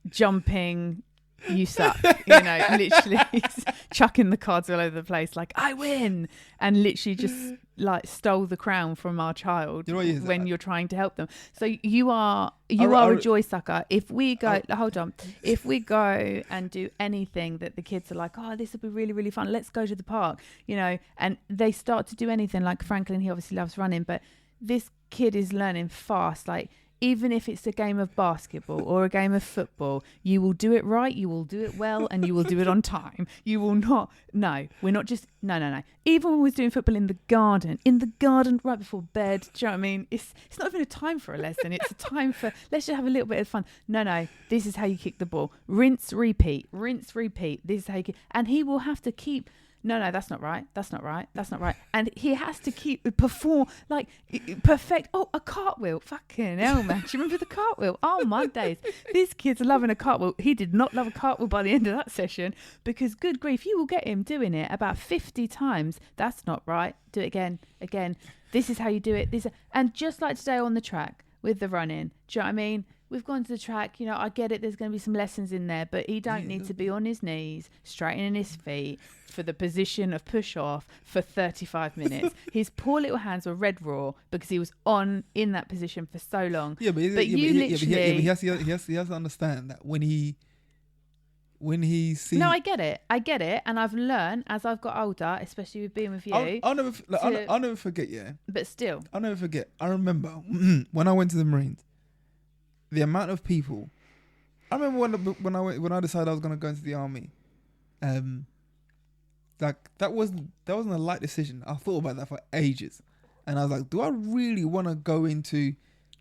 jumping. You suck, literally chucking the cards all over the place like, I win, and literally just like stole the crown from our child when you're trying to help them. So you are a joy sucker. If we go, if we go and do anything that the kids are like, oh, this will be really, really fun, let's go to the park, and they start to do anything, like Franklin, he obviously loves running, but this kid is learning fast. Like, even if it's a game of basketball or a game of football, you will do it right, you will do it well, and you will do it on time. You will not, we're not just, no. Even when we was doing football in the garden right before bed, do you know what I mean? It's not even a time for a lesson. It's a time for, let's just have a little bit of fun. No, this is how you kick the ball. Rinse, repeat. This is how you kick. And he will have to keep... No, that's not right. And he has to perform, like, perfect. Oh, a cartwheel. Fucking hell, man. Do you remember the cartwheel? Oh, my days. This kid's loving a cartwheel. He did not love a cartwheel by the end of that session because, good grief, you will get him doing it about 50 times. That's not right. Do it again. This is how you do it. And just like today on the track with the running, do you know what I mean? We've gone to the track, I get it, there's going to be some lessons in there, but he don't need to be on his knees, straightening his feet for the position of push-off for 35 minutes. His poor little hands were red raw because he was in that position for so long. Yeah, but he has to understand that when he sees... No, I get it. And I've learned as I've got older, especially with being with you. I'll never forget, yeah. But still. I'll never forget. I remember when I went to the Marines, the amount of people. I remember when I decided I was going to go into the army. Like that wasn't a light decision. I thought about that for ages, and I was like, do I really want to go into? You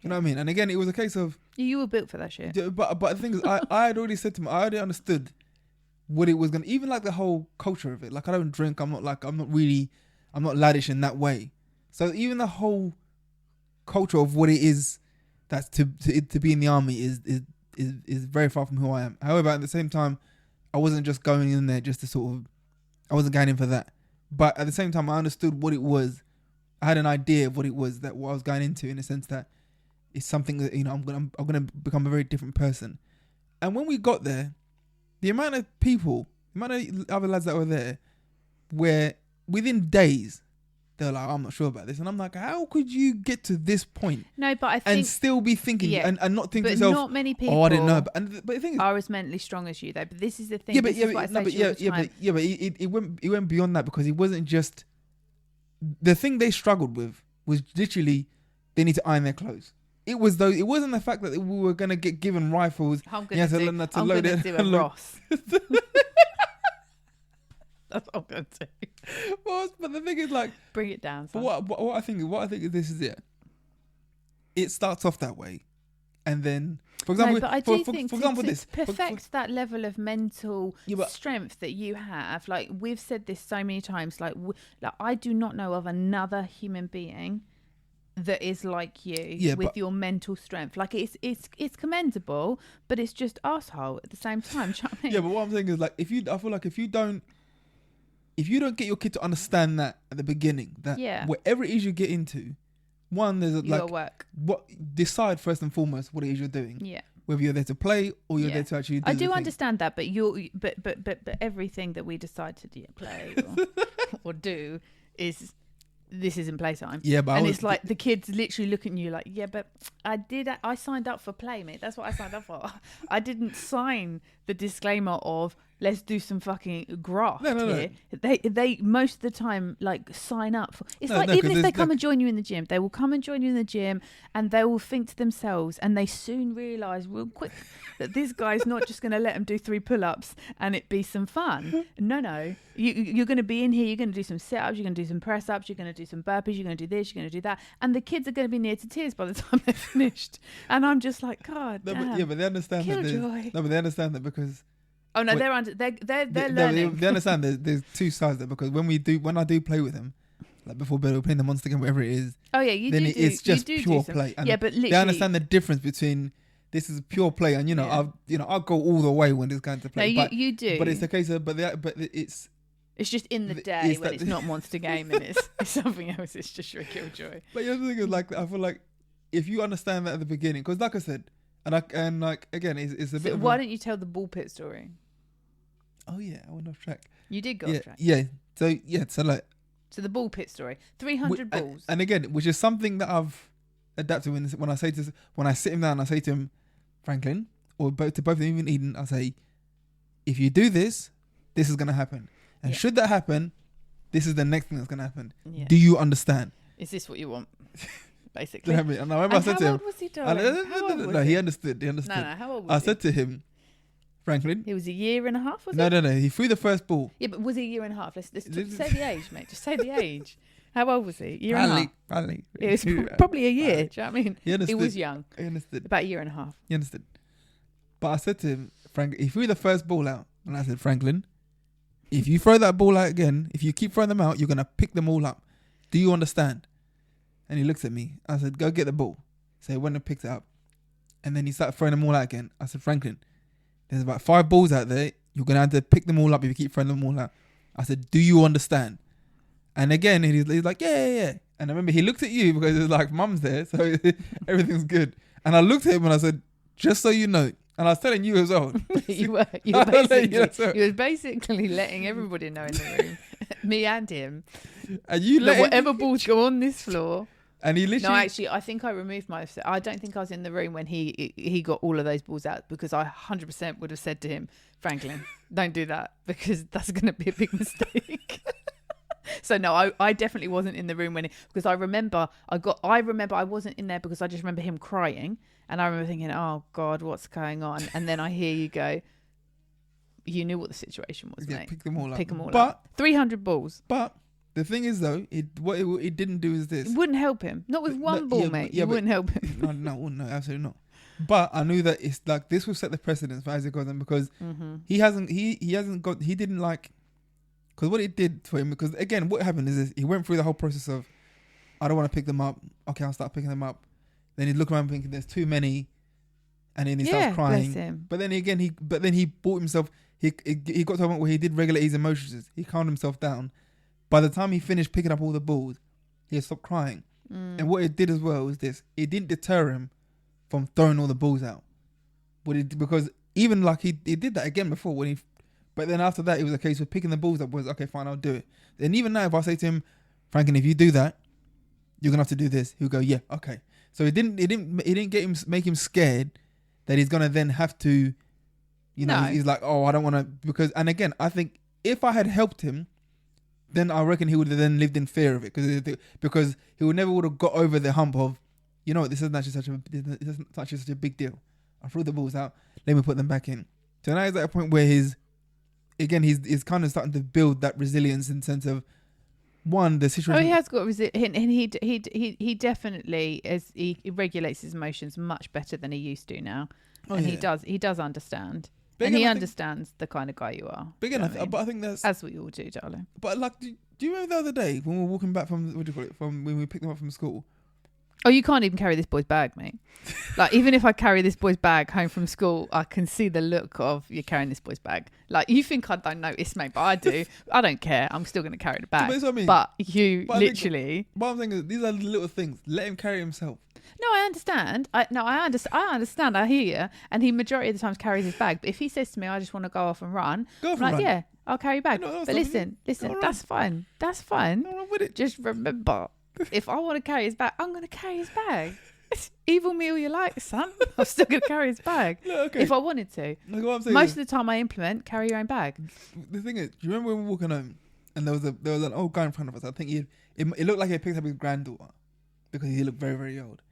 know what I mean? And again, it was a case of you were built for that shit. But the thing is, I had already said to him, I already understood what it was gonna. Even like the whole culture of it. Like I don't drink. I'm not laddish in that way. So even the whole culture of what it is. That's to be in the army is very far from who I am. However, at the same time, I wasn't just going in there just to I wasn't going in for that. But at the same time, I understood what it was. I had an idea of what it was what I was going into, in a sense that it's something that I'm gonna become a very different person. And when we got there, the amount of other lads that were there, were within days. They're like, I'm not sure about this. And I'm like, how could you get to this point? No, but I think... And still be thinking, and not think to yourself... But not many people I didn't know. But the thing is... are as mentally strong as you, though. But this is the thing. But it went beyond that, because it wasn't just... The thing they struggled with was literally, they need to iron their clothes. It wasn't the fact that we were going to get given rifles. I'm going to do a Ross. That's what I'm going to do. But the thing is, like, bring it down. But what I think is this is it. It starts off that way, and then, for example, but I do think to perfect that level of mental strength that you have. Like we've said this so many times. Like I do not know of another human being that is like you with your mental strength. Like it's commendable, but it's just arsehole at the same time. Do you know what I mean? Yeah, but what I'm saying is, like, I feel like if you don't get your kid to understand that at the beginning, that whatever it is you get into, one, there's like work. Decide first and foremost what it is you're doing. Yeah. whether you're there to play or you're there to actually do I do the thing. understand that, but but everything that we decide to play or do is this isn't playtime. Yeah, but and it's like the kids literally look at you like, yeah, but I signed up for play, mate. That's what I signed up for. I didn't sign the disclaimer of let's do some fucking graft here. They most of the time like sign up for. It's like even if they come and join you in the gym, they will come and join you in the gym, and they will think to themselves, and they soon realise real quick that this guy's not just going to let them do 3 pull-ups and it be some fun. No, you're going to be in here. You're going to do some sit-ups. You're going to do some press-ups. You're going to do some burpees. You're going to do this. You're going to do that, and the kids are going to be near to tears by the time they're finished. And I'm just like, God, damn, but they understand Killjoy. but they understand that because. Oh no, they're learning. They understand there's 2 sides there, because when I do play with them, like before bed, we're playing the monster game, whatever it is. Oh yeah, it's just pure play. And yeah, but literally, they understand the difference between this is pure play, and I'll go all the way when it's going to play. No, you do. But it's the case of but it's just in the day when it's not monster game and it's something else. It's just your Killjoy. But the other thing is, like, I feel like if you understand that at the beginning, because like I said, and like again, it's a bit. So why don't you tell the ball pit story? Oh yeah, I went off track. You did go off track. Yeah. So like. So the ball pit story, 300 balls. And again, which is something that I've adapted when I sit him down, I say to him, Franklin, or to both of them, even Eden, I say, if you do this, this is going to happen. And should that happen, this is the next thing that's going to happen. Yeah. Do you understand? Is this what you want? Basically. And I remember I said to him. How old was he, darling? No, he understood. No, how old was he? I said to him, Franklin. He was a year and a half, was No. He threw the first ball. Yeah, but was he a year and a half? Let's say the age, mate. Just say the age. How old was he? Year and a half? Probably. It was probably a year. Do you know what I mean? He understood. He was young. He understood. About a year and a half. He understood. But I said to him, Franklin, he threw the first ball out. And I said, Franklin, if you throw that ball out again, if you keep throwing them out, you're going to pick them all up. Do you understand? And he looks at me. I said, go get the ball. So he went and picked it up. And then he started throwing them all out again. I said, Franklin, there's about 5 balls out there. You're going to have to pick them all up if you keep throwing them all out. I said, do you understand? And again, he's like, yeah. And I remember he looked at you because it was like, Mum's there, so everything's good. And I looked at him and I said, just so you know. And I was telling you as well. you were basically letting everybody know in the room, me and him, and you let whatever balls go on this floor. And he literally... No, actually, I think I removed myself. I don't think I was in the room when he got all of those balls out, because I 100% would have said to him, Franklin, don't do that, because that's going to be a big mistake. So no, I definitely wasn't in the room because I remember I wasn't in there because I just remember him crying, and I remember thinking, oh God, what's going on? And then I hear you go, you knew what the situation was, mate. Pick them all up. But 300 balls. But the thing is, though, what it didn't do is this. It wouldn't help him. Not with one ball, mate. It wouldn't help him. No, absolutely not. But I knew that it's like this will set the precedence for Isaac Gordon, because he didn't like, because what it did for him, because again, what happened is this, he went through the whole process of, I don't want to pick them up. Okay, I'll start picking them up. Then he'd look around thinking there's too many, and then he starts crying. Bless him. But then again, he bought himself. He got to a point where he did regulate his emotions. He calmed himself down. By the time he finished picking up all the balls, he had stopped crying. And what it did as well was this: it didn't deter him from throwing all the balls out. Because even like he did that again before when he. But then after that, it was a case of picking the balls up. Was okay, fine, I'll do it. And even now, if I say to him, Franklin, if you do that, you're gonna have to do this. He'll go, yeah, okay. So it didn't make him scared that he's gonna then have to, he's like, oh, I don't want to, because. And again, I think if I had helped him, then I reckon he would have then lived in fear of it, because he would have got over the hump of, this isn't actually such a big deal. I threw the balls out. Let me put them back in. So now he's at a point where he's kind of starting to build that resilience in the sense of, one, the situation. Oh, he has got resilience, and he definitely he regulates his emotions much better than he used to now, and he does understand, and he understands the kind of guy you are. But I think that's as we all do, darling. But like, do you remember the other day when we were walking back from from when we picked them up from school? Oh, you can't even carry this boy's bag, mate. Like, even if I carry this boy's bag home from school, I can see the look of you carrying this boy's bag. Like, you think I don't notice, mate, but I do. I don't care. I'm still going to carry the bag. But, that's what I mean. But you literally... What I'm saying is, these are the little things. Let him carry himself. No, I understand. I understand. I hear you. And he majority of the times carries his bag. But if he says to me, "I just want to go off and run," Go I'm for a like, run. "Yeah, I'll carry your bag." You know, But listen, Go that's fine. That's fine. No wrong with it. Just remember, if I want to carry his bag, I'm going to carry his bag. Evil me all you like, son. I'm still going to carry his bag if I wanted to. Like what I'm saying Most of the time I implement, carry your own bag. The thing is, do you remember when we were walking home and there was an old guy in front of us? I think it looked like he picked up his granddaughter because he looked very, very old.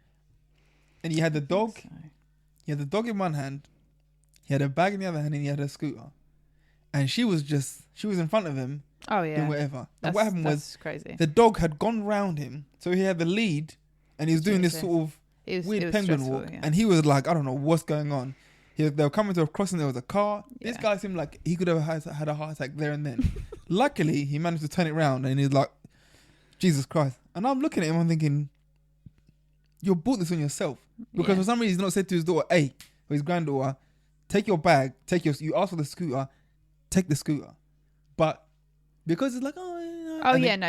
And he had the dog. So. He had the dog in one hand. He had a bag in the other hand, and he had a scooter. And she was in front of him. Oh yeah. Doing whatever. And what happened was crazy. the dog had gone round him, so he had the lead, and he was doing this sort of weird penguin walk, and he was like, I don't know what's going on. They were coming to a crossing. There was a car. Yeah. This guy seemed like he could have had a heart attack there and then. Luckily, he managed to turn it around, and he's like, Jesus Christ. And I'm looking at him, I'm thinking, you bought this on yourself. Because for some reason, he's not said to his daughter, hey, or his granddaughter, take your bag, you ask for the scooter, take the scooter. But because it's like,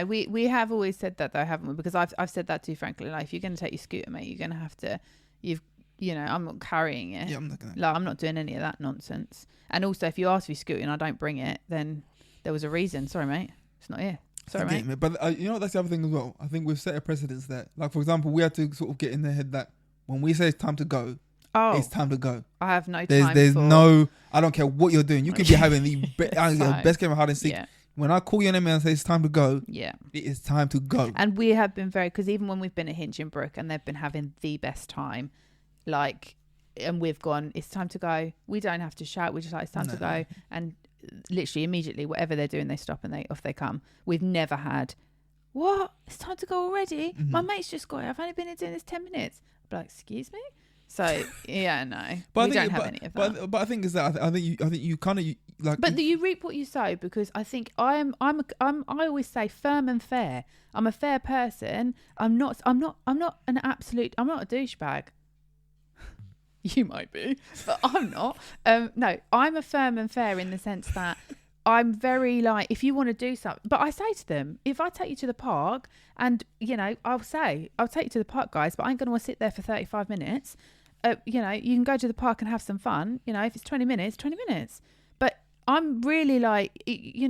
we have always said that though, haven't we? Because I've said that too, frankly. Like, if you're going to take your scooter, mate, you're going to have to, I'm not carrying it. Yeah, I'm not going to. Like, I'm not doing any of that nonsense. And also, if you ask for your scooter and I don't bring it, then there was a reason. Sorry, mate. It's not here. Sorry, mate. But that's the other thing as well. I think we've set a precedence there. Like, for example, we had to sort of get in their head that when we say it's time to go, it's time to go. I have no time. There's no, I don't care what you're doing. You could be having the best game of hide and seek. Yeah. When I call your name and say it's time to go, it is time to go. And we have been because even when we've been at Hinge and Brook and they've been having the best time, like, and we've gone, it's time to go. We don't have to shout. We're just like, it's time to go. And literally immediately, whatever they're doing, they stop and off they come. We've never had, what? It's time to go already? Mm-hmm. My mate's just got it. I've only been here doing this 10 minutes. I'm like, excuse me? So yeah, no, we don't have any of that. But I think is that I think you kind of like. But you reap what you sow, because I think I always say firm and fair. I'm a fair person. I'm not a douchebag. You might be, but I'm not. No, I'm a firm and fair in the sense that I'm very like, if you want to do something, but I say to them, if I take you to the park and, I'll take you to the park, guys, but I ain't going to sit there for 35 minutes. You can go to the park and have some fun. If it's 20 minutes, 20 minutes. But I'm really like, you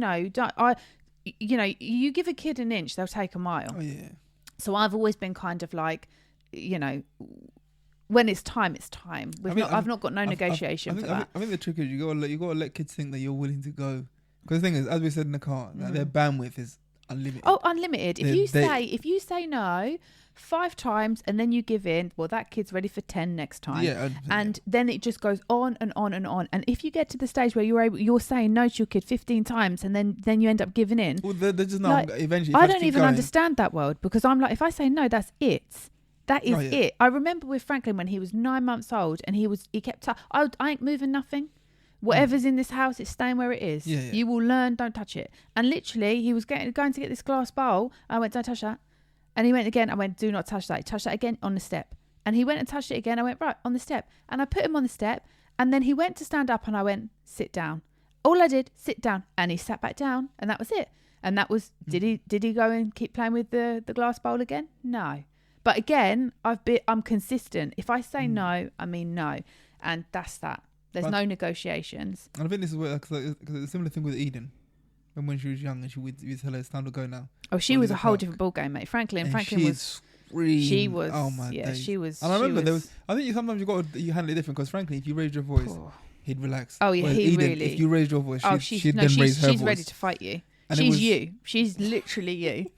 give a kid an inch, they'll take a mile. Oh, yeah. So I've always been kind of like, when it's time, it's time. I've not got no negotiation for that. I think the trick is you gotta let kids think that you're willing to go. Because the thing is, as we said in the car, their bandwidth is unlimited. Oh, unlimited. If you say no 5 times and then you give in, well, that kid's ready for 10 next time. Yeah, and then it just goes on and on and on. And if you get to the stage where you're saying no to your kid 15 times and then you end up giving in. Well, they're just not eventually. I don't even understand that world, because I'm like, if I say no, that's it. That is it. I remember with Franklin when he was 9 months old and he kept I ain't moving nothing. Whatever's in this house, it's staying where it is. Yeah. You will learn, don't touch it. And literally, he was going to get this glass bowl. I went, don't touch that. And he went again. I went, do not touch that. He touched that again on the step. And he went and touched it again. I went, right, on the step. And I put him on the step. And then he went to stand up and I went, sit down. All I did, sit down. And he sat back down. And that was it. And that was, did he go and keep playing with the glass bowl again? No. But again, I'm consistent. If I say no, I mean no. And that's that. There's no negotiations. And I think this is where, because it's a similar thing with Eden. When she was young and we'd tell her it's time to go now. Oh, she was a whole different ballgame, mate. Franklin was... She was... Oh, my days. She was... And I remember I think sometimes you handle it different, because frankly, if you raised your voice, he'd relax. Oh, yeah, Eden, if you raised your voice, she'd then raise her voice. She's ready to fight you. And she's you. She's literally you.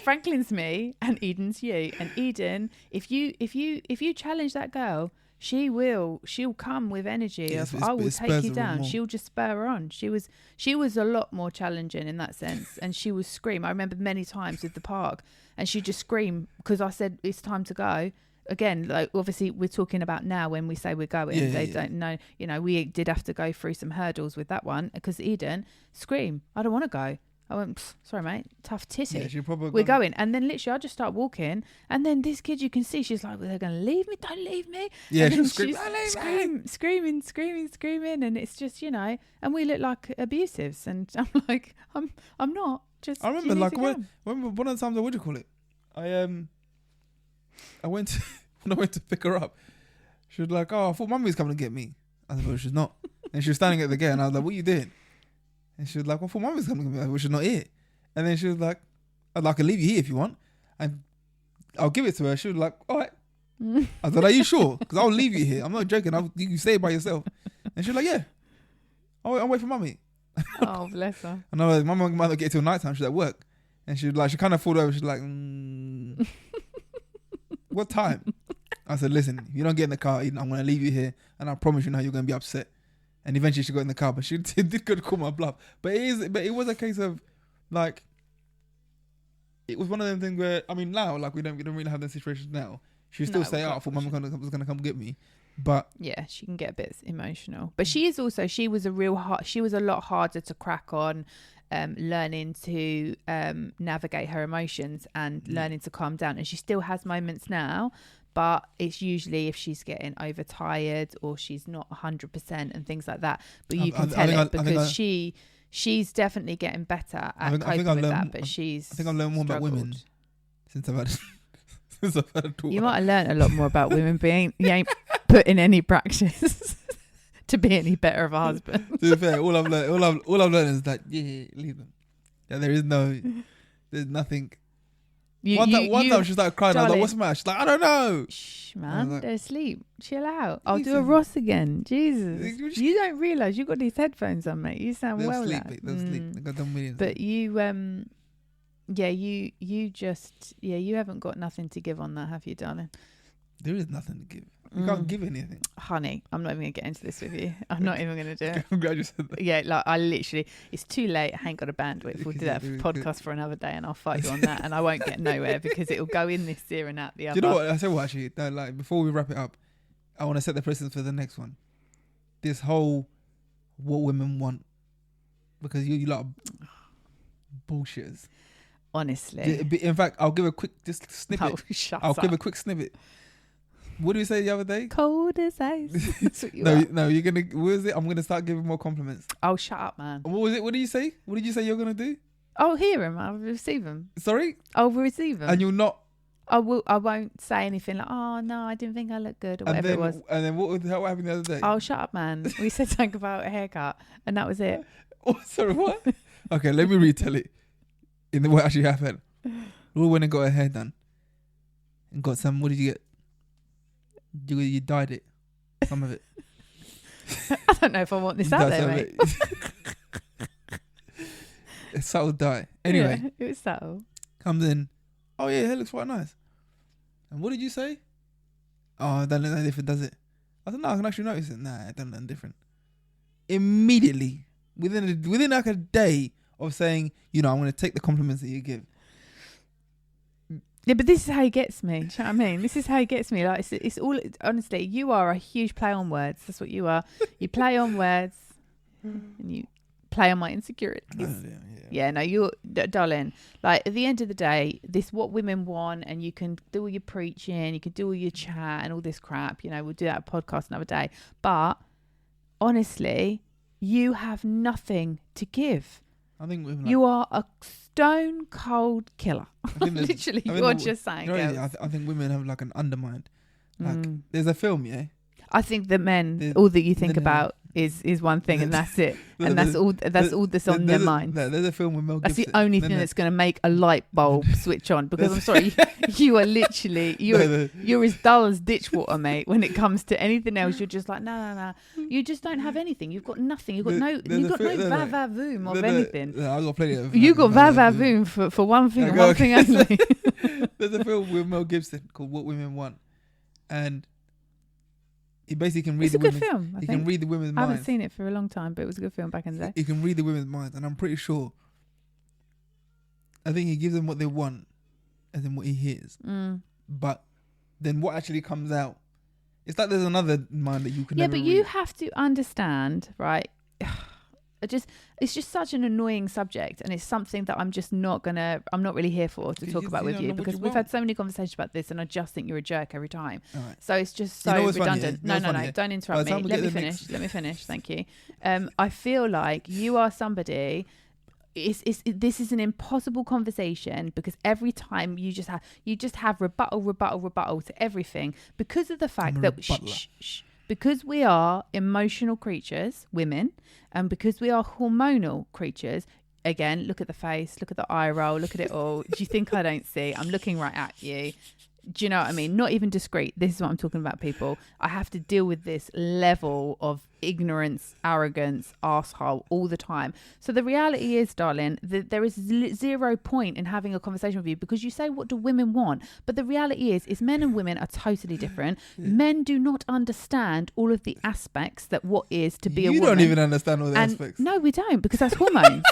Franklin's me and Eden's you. And Eden, if you challenge that girl, she'll come with energy of, I will take you down. She'll just spur her on. She was a lot more challenging in that sense. And she would scream. I remember many times with the park, and she'd just scream because I said, it's time to go. Again, like, obviously we're talking about now when we say we're going, they don't know, we did have to go through some hurdles with that one, because Eden scream, I don't want to go. I went, sorry, mate, tough titty. Yeah, we're going. And then literally I just start walking. And then this kid, you can see, she's like, well, they're going to leave me. Don't leave me. Yeah, she's screaming. And it's just, and we look like abusives. And I'm like, I'm not. Just, I remember, like, when one of the times, what do you call it? I went to, when I went to pick her up, she was like, "Oh, I thought Mummy was coming to get me." I said, "Well, she's not." And she was standing at the gate, and I was like, "What are you doing?" And she was like, "Well, I thought Mummy was coming to get me." I said, "Well, she's not here." And then she was like, "I'd like to leave you here if you want." And I'll give it to her. She was like, "All right." I was like, "Are you sure? Because I'll leave you here. I'm not joking. You can stay by yourself." And she was like, "Yeah. I'll wait for Mummy." Oh, bless her. And I was like, "My mum might not get till night time. She's at work." And she was like, she kind of thought over. She's like, "What time?" I said, "Listen, if you don't get in the car, I'm going to leave you here. And I promise you now you're going to be upset." And eventually she got in the car, but she did go to call my bluff. But it was a case of like, it was one of them things where, I mean, now, like we don't really have those situations now. She'll still say, "Oh, I thought Mum was going to come get me." But yeah, she can get a bit emotional. But she was a lot harder to crack on, learning to navigate her emotions and learning to calm down. And she still has moments now, but it's usually if she's getting overtired or she's not 100% and things like that. But you can tell it because she's definitely getting better at coping with that. But I think I've learned more about women since I've had a daughter. You might have learned a lot more about women, but you ain't put in any practice to be any better of a husband. To be fair, all I've learned is that leave them. Yeah, there's nothing. One time she started crying. I was like, "What's the matter?" She's like, "I don't know." Shh, man, like, they're asleep. Chill out. I'll do a Ross again. Jesus, you don't realise you got these headphones on, mate. You sound they'll sleep. They'll sleep. They got them millions. But you you haven't got nothing to give on that, have you, darling? There is nothing to give. You can't give anything. Honey, I'm not even going to get into this with you. I'm not even going to do it. I'm glad you said that. Yeah, like I literally, it's too late. I ain't got a bandwidth. We'll do that podcast for another day and I'll fight you on that and I won't get nowhere because it'll go in this ear and out the other. Do you know what? I said what actually, no, like before we wrap it up, I want to set the precedence for the next one. This whole what women want. Because you lot are bullshitters. Honestly. In fact, I'll give a quick snippet. Oh, shut I'll up. give a quick snippet. What did we say the other day? Cold as ice. That's what you no, you're gonna. What is it? I'm gonna start giving more compliments. Oh, shut up, man. What was it? What did you say? What did you say you're gonna do? I'll hear him. I'll receive him. Sorry? I'll receive him. And you'll not. I won't say anything like, "Oh no, I didn't think I looked good," or whatever it was. And then what happened the other day? Oh, shut up, man. We said something about a haircut, and that was it. Oh, sorry, what? Okay, let me retell it. In the what actually happened. We went and got her hair done, and got some. What did you get? You dyed it, some of it. I don't know if I want this out there, mate. A subtle dye. Anyway, yeah, it was subtle. Comes in. Oh yeah, hair looks quite nice. And what did you say? Oh, it doesn't look that different, does it? I said, no, I can actually notice it. Nah, it doesn't look different. Immediately, within like a day of saying, I'm going to take the compliments that you give. Yeah, but this is how he gets me. Do you know what I mean? This is how he gets me. Like it's all. Honestly, you are a huge play on words. That's what you are. You play on words, and you play on my insecurities. Yeah, no, you're darling. Like at the end of the day, this what women want, and you can do all your preaching, you can do all your chat and all this crap. We'll do that podcast another day. But honestly, you have nothing to give. I think women you are a stone cold killer. Literally, you're just saying. I think women have like an undermined. Like there's a film, yeah. I think that men, all that you think about is one thing, and that's it, and that's all that's on their mind. There's a film with Mel Gibson. That's the only thing that's going to make a light bulb switch on. Because I'm sorry, you are literally you're as dull as ditch water, mate. When it comes to anything else, you're just like no. You just don't have anything. You've got nothing. You've got no va-va-voom of anything. I've got plenty of. You got va-va-voom for one thing and one thing only. There's a film with Mel Gibson called What Women Want, and he basically can read. It's a good film. He can read the women's minds. I haven't seen it for a long time, but it was a good film back in the day. He can read the women's minds, and I'm pretty sure. I think he gives them what they want, as in what he hears. But then what actually comes out, it's like there's another mind that you can. Yeah, but you have to understand, right? It's just such an annoying subject, and it's something that I'm not really here for to talk about with you, because we've had so many conversations about this, and I just think you're a jerk every time. Right. So it's just so redundant. No, don't interrupt me. Let me finish. Thank you. I feel like you are somebody this is an impossible conversation, because every time you just have rebuttal to everything, because of the fact that because we are emotional creatures, women, and because we are hormonal creatures. Again, look at the face, look at the eye roll, look at it all. Do you think I don't see? I'm looking right at you. Do you know what I mean? Not even discreet. This is what I'm talking about, people. I have to deal with this level of ignorance, arrogance, arsehole all the time. So the reality is, darling, that there is zero point in having a conversation with you, because you say, what do women want? But the reality is men and women are totally different. Men do not understand all of the aspects that what is to be a woman. You don't even understand all the aspects. No, we don't, because that's hormones.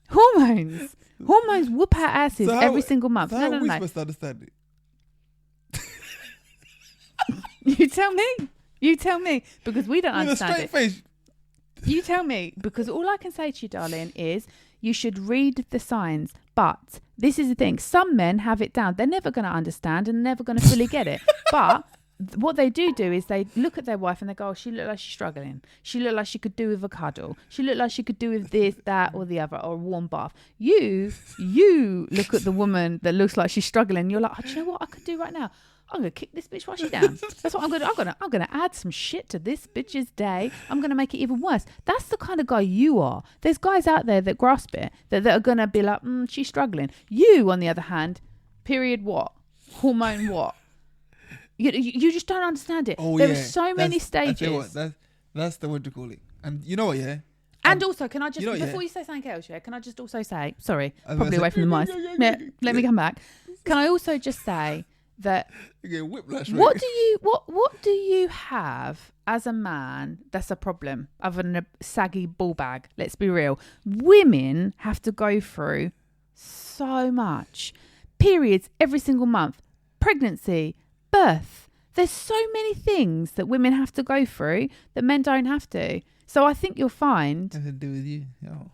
Hormones whoop our asses every single month. So how are we supposed to understand it? You tell me, because we don't understand it. Face. You tell me, because all I can say to you, darling, is you should read the signs. But this is the thing: some men have it down. They're never going to understand and never going to fully get it. But what they do is they look at their wife and they go, oh, she looked like she's struggling. She looked like she could do with a cuddle. She looked like she could do with this, that, or the other, or a warm bath. You look at the woman that looks like she's struggling. You're like, oh, do you know what I could do right now? I'm gonna kick this bitch while she's down. That's what I'm gonna. I'm gonna add some shit to this bitch's day. I'm gonna make it even worse. That's the kind of guy you are. There's guys out there that grasp it, that are gonna be like, she's struggling. You, on the other hand, period what? Hormone what? You just don't understand it. Oh, there are so many stages. That's the what you call it. And you know what, yeah? And also, can I just, before you say something else, can I just also say, sorry, probably away from the mice. Let me come back. Can I also just say that whiplash, what do you have as a man that's a problem other than a saggy ball bag? Let's be real. Women have to go through so much. Periods every single month. Pregnancy. Birth. There's so many things that women have to go through that men don't have to. So I think you'll find. Nothing to do with you. Oh.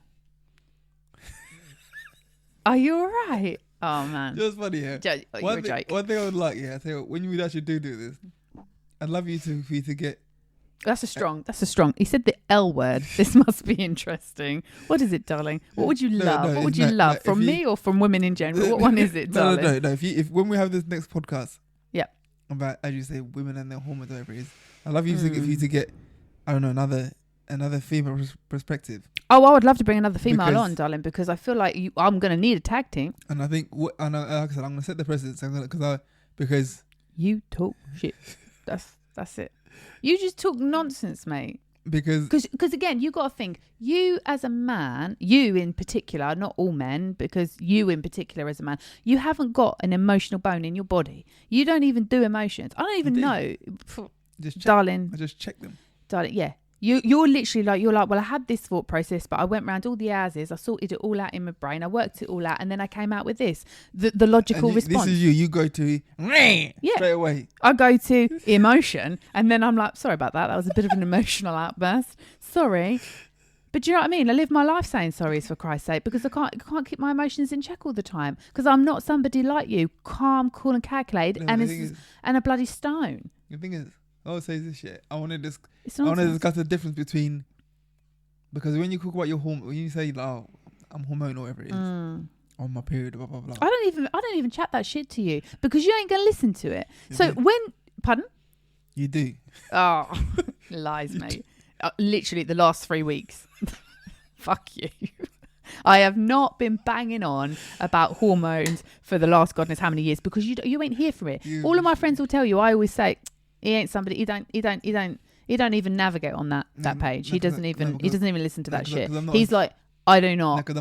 Are you all right? Oh man, just funny, yeah. One thing I would like, I tell you, when you actually do this, I'd love for you to get. That's a strong. He said the L word. This must be interesting. What is it, darling? What would you love? What would you love from me or from women in general? What one is it, darling? No. If when we have this next podcast, about, as you say, women and their hormones, whatever it is, I'd love you to get, I don't know, another female perspective. Oh, I would love to bring another female on, darling, because I feel like I'm going to need a tag team. And I think, like I said, I'm going to set the precedence because you talk shit. That's it. You just talk nonsense, mate. Because again, you got to think, you as a man, you in particular, not all men, because you in particular as a man, you haven't got an emotional bone in your body. You don't even do emotions. I don't even know. Darling. I just check them. Darling, yeah. You're literally like, well, I had this thought process, but I went round all the houses, I sorted it all out in my brain, I worked it all out, and then I came out with this. The logical response. This is you go to straight away. I go to emotion, and then I'm like, sorry about that. That was a bit of an emotional outburst. Sorry. But do you know what I mean? I live my life saying sorries, for Christ's sake, because I can't keep my emotions in check all the time. Because I'm not somebody like you, calm, cool, and calculated, and a bloody stone. The thing is, I would say this shit. I want to discuss the difference between, because when you talk about your hormone, when you say, oh, I'm hormonal, whatever it is, on my period, blah blah blah. I don't even chat that shit to you, because you ain't gonna listen to it. Pardon? You do. Oh, lies, mate. Literally the last 3 weeks. Fuck you. I have not been banging on about hormones for the last God knows how many years, because you ain't here for it. All of my friends will tell you. I always say, he ain't somebody. He don't even navigate on that page. He doesn't even listen to that shit. He's like, I do not get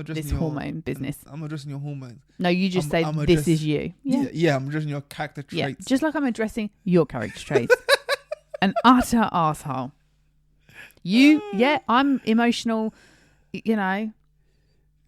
this hormone business. I'm not addressing your hormones. No, you just say this is you. Yeah, I'm addressing your character traits. Yeah, just like I'm addressing your character traits. An utter asshole. I'm emotional, you know.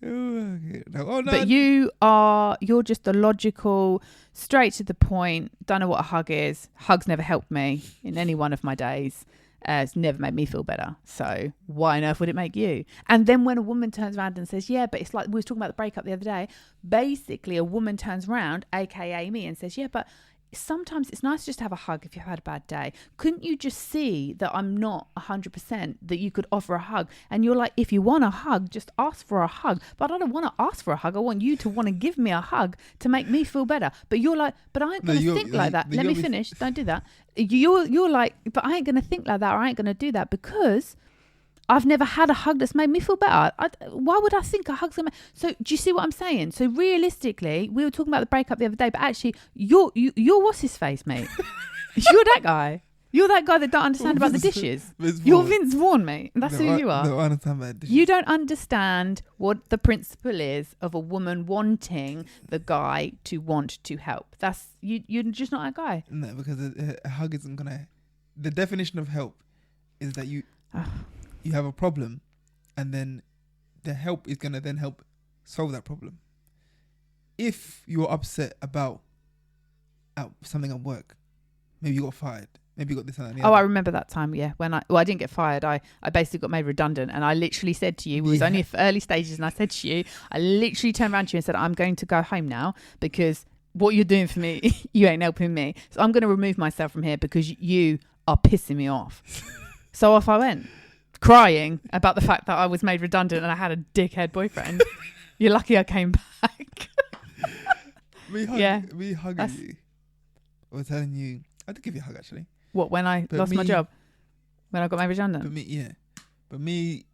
No. But you're just a logical, straight to the point, don't know what a hug is. Hugs never helped me in any one of my days. It's never made me feel better. So why on earth would it make you? And then when a woman turns around and says, yeah, but it's like, we were talking about the breakup the other day. Basically, a woman turns around, aka me, and says, yeah, but sometimes it's nice just to have a hug if you've had a bad day. Couldn't you just see that I'm not 100%, that you could offer a hug? And you're like, if you want a hug, just ask for a hug. But I don't want to ask for a hug. I want you to want to give me a hug to make me feel better. But you're like, but I ain't going to think like that. Let me finish. Don't do that. You're like, but I ain't going to think like that, or I ain't going to do that because I've never had a hug that's made me feel better. Why would I think a hug's gonna? So do you see what I'm saying? So realistically, we were talking about the breakup the other day, but actually, you're what's his face, mate? You're that guy. You're that guy that don't understand about the dishes. You're Vince Vaughn, mate. That's who you are. No, I understand about dishes. You don't understand what the principle is of a woman wanting the guy to want to help. That's you. You're just not that guy. No, because a hug isn't gonna. The definition of help is that you have a problem, and then the help is gonna then help solve that problem. If you're upset about something at work, maybe you got fired, maybe you got this and that. I remember that time. Yeah, when I didn't get fired. I basically got made redundant, and I literally said to you, it was only early stages, and I said to you, I literally turned around to you and said, I'm going to go home now because what you're doing for me, you ain't helping me. So I'm going to remove myself from here because you are pissing me off. So off I went, crying about the fact that I was made redundant and I had a dickhead boyfriend. You're lucky I came back. me hugging you. I was telling you, I did give you a hug actually. What, when I lost my job? When I got made redundant? But me...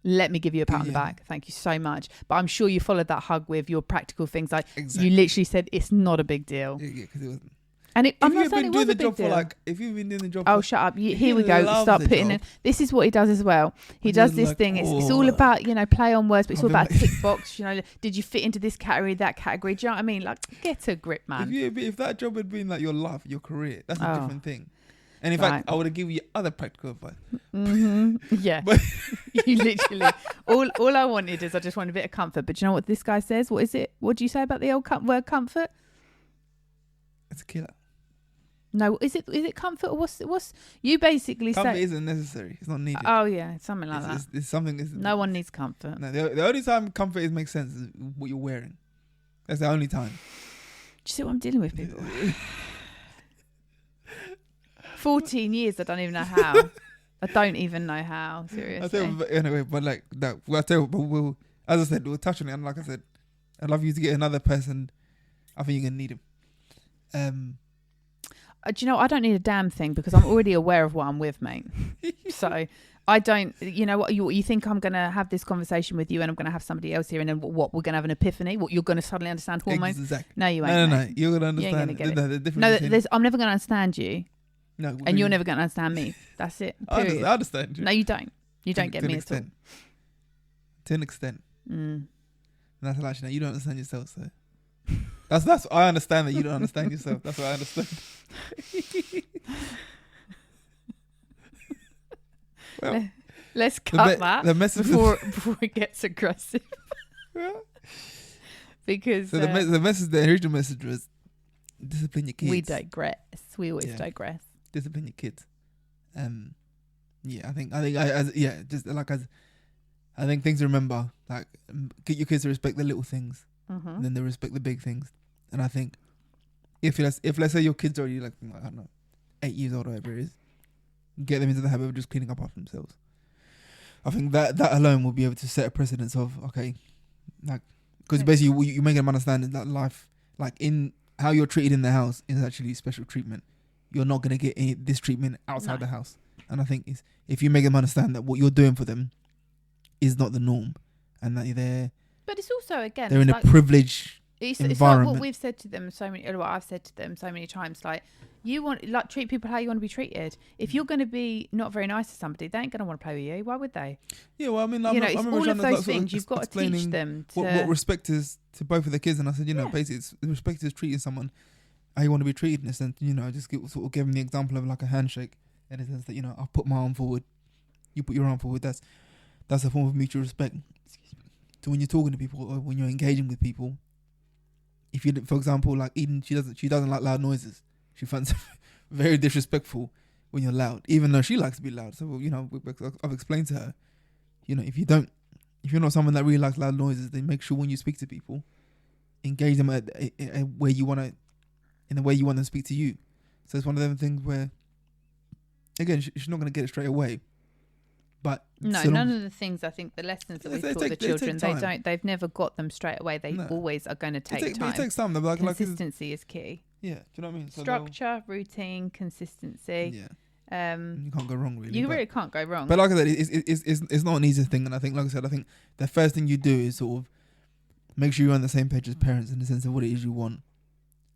Let me give you a pat on the back. Thank you so much. But I'm sure you followed that hug with your practical things. Like exactly. You literally said it's not a big deal. Yeah, because it wasn't. And I'm not saying it was a big deal. If you've been doing the job, oh, shut up! Here we go. Start putting in. This is what he does as well. He does this thing. It's all about play on words, but it's all about a tick box. Did you fit into this category, that category? Do you know what I mean? Like, get a grip, man. If that job had been like your life, your career, that's a different thing. And in fact, I would have given you other practical advice. Mm-hmm. Yeah, but you literally all I wanted is I just wanted a bit of comfort. But do you know what this guy says? What is it? What do you say about the old word comfort? It's a killer. No, is it comfort or what's you basically comfort say? Isn't necessary. It's not needed. Oh yeah, something like that. It's something. No one needs comfort. No, the only time comfort makes sense is what you're wearing. That's the only time. Do you see what I'm dealing with, people? 14 years, I don't even know how. I don't even know how. Seriously. Anyway, but like that. Well, I tell you, but as I said, we'll touch on it. And like I said, I'd love you to get another person. I think you're gonna need him. Do you know, I don't need a damn thing because I'm already aware of what I'm with, mate. So I don't, what you think I'm going to have this conversation with you and I'm going to have somebody else here and then what, we're going to have an epiphany? What, you're going to suddenly understand hormones? Exactly. No, you ain't. No. You're going to understand. You ain't gonna get it. I'm never going to understand you. No. And you're never going to understand me. That's it. Period. I understand you. No, you don't. You don't get me at all. To an extent. And that's actually, no, you don't understand yourself, so. That's I understand that you don't understand yourself. That's what I understand. Well, let's cut that before it gets aggressive. Because so the original message was discipline your kids. We digress. We always digress. Discipline your kids. I think things to remember, like get your kids to respect the little things. And then they respect the big things. And I think if let's say your kids are already like, I don't know, 8 years old or whatever it is, get them into the habit of just cleaning up after themselves. I think that alone will be able to set a precedence of, okay, like, because basically you make them understand that life, like in how you're treated in the house is actually special treatment. You're not going to get this treatment outside the house. And I think if you make them understand that what you're doing for them is not the norm and that they're... But it's also, again... They're in a privileged environment. It's like what we've said to them what I've said to them so many times, like, you want, like, treat people how you want to be treated. If you're going to be not very nice to somebody, they ain't going to want to play with you. Why would they? Yeah, well, I mean... it's all of those things. You've got to teach them to... What respect is to both of the kids. And I said, basically, respect is treating someone how you want to be treated. In a sense, just sort of give them the example of like a handshake. In the sense that, I'll put my arm forward, you put your arm forward. That's a form of mutual respect. So when you're talking to people or when you're engaging with people, if you, for example, like Eden, she doesn't like loud noises. She finds it very disrespectful when you're loud, even though she likes to be loud. So I've explained to her, if you're not someone that really likes loud noises, then make sure when you speak to people, engage them at where you want to in the way you want them to speak to you. So it's one of them things where, again, she's not going to get it straight away. But no, none of the things, I think the lessons that we've taught the children, they've never got them straight away. They always are going to take time. It takes time. Consistency is key. Yeah, do you know what I mean? So structure, routine, consistency. Yeah. You can't go wrong, really. You really can't go wrong. But like I said, it's not an easy thing. And I think, like I said, I think the first thing you do is sort of make sure you're on the same page as parents in the sense of what it is you want.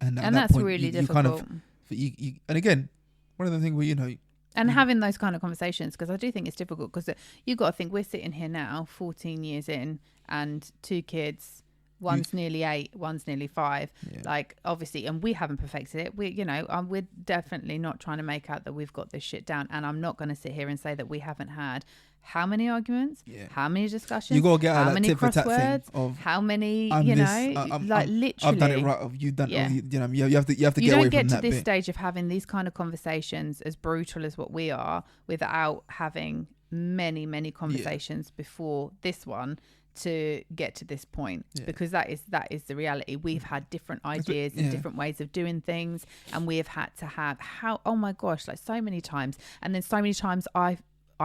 And that's point, really difficult. And again, one of the things where, you know... And having those kind of conversations, because I do think it's difficult, because you've got to think, we're sitting here now, 14 years in, and 2 kids... One's nearly 8, one's nearly 5. Yeah. Like, obviously, and we haven't perfected it. We're definitely not trying to make out that we've got this shit down. And I'm not going to sit here and say that we haven't had how many arguments, how many discussions, you gotta get out how many crosswords, of how many, literally. I've done it right. You've done it. You have to get away from that bit. You don't get to this stage of having these kind of conversations, as brutal as what we are, without having many, many conversations before this one, to get to this point, because that is the reality. We've had different ideas and different ways of doing things, and we have had to have oh my gosh, like so many times, and then so many times I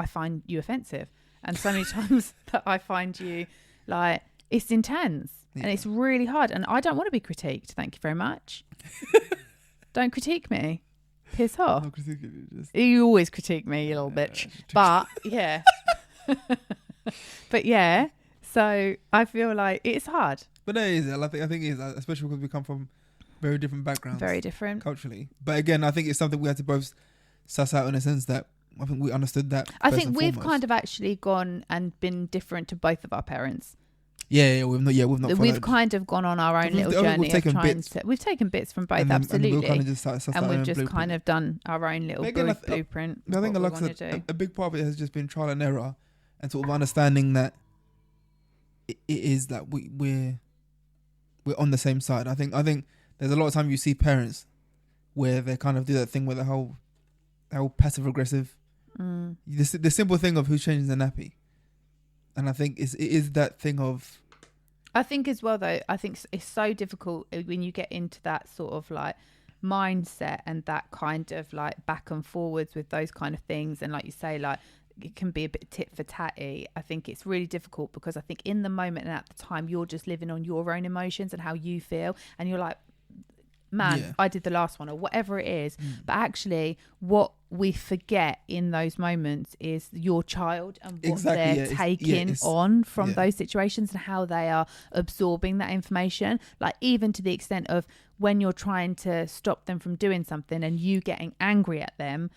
find you offensive, and so many times that I find you like, it's intense and it's really hard, and I don't want to be critiqued. Thank you very much. Don't critique me. Piss off. You always critique me, you little bitch. But but yeah. So I feel like it's hard. But it is. I think it is, especially because we come from very different backgrounds. Very different. Culturally. But again, I think it's something we had to both suss out, in a sense that I think we understood that. I think we've kind of actually gone and been different to both of our parents. We've not. We've kind of gone on our own little journey. We've taken bits from both, absolutely. And we've just kind of done our own little blueprint. I think a big part of it has just been trial and error, and sort of understanding that it is that we're on the same side. I think there's a lot of time you see parents where they kind of do that thing where the whole passive aggressive, the simple thing of who's changing the nappy, and I think it is that thing of. I think as well though, I think it's so difficult when you get into that sort of like mindset and that kind of like back and forwards with those kind of things, and like you say, like it can be a bit tit for tatty. I think it's really difficult because I think in the moment and at the time you're just living on your own emotions and how you feel, and you're like, man, I did the last one, or whatever it is. But actually what we forget in those moments is your child and what they're taking on from those situations, and how they are absorbing that information, like even to the extent of when you're trying to stop them from doing something and you getting angry at them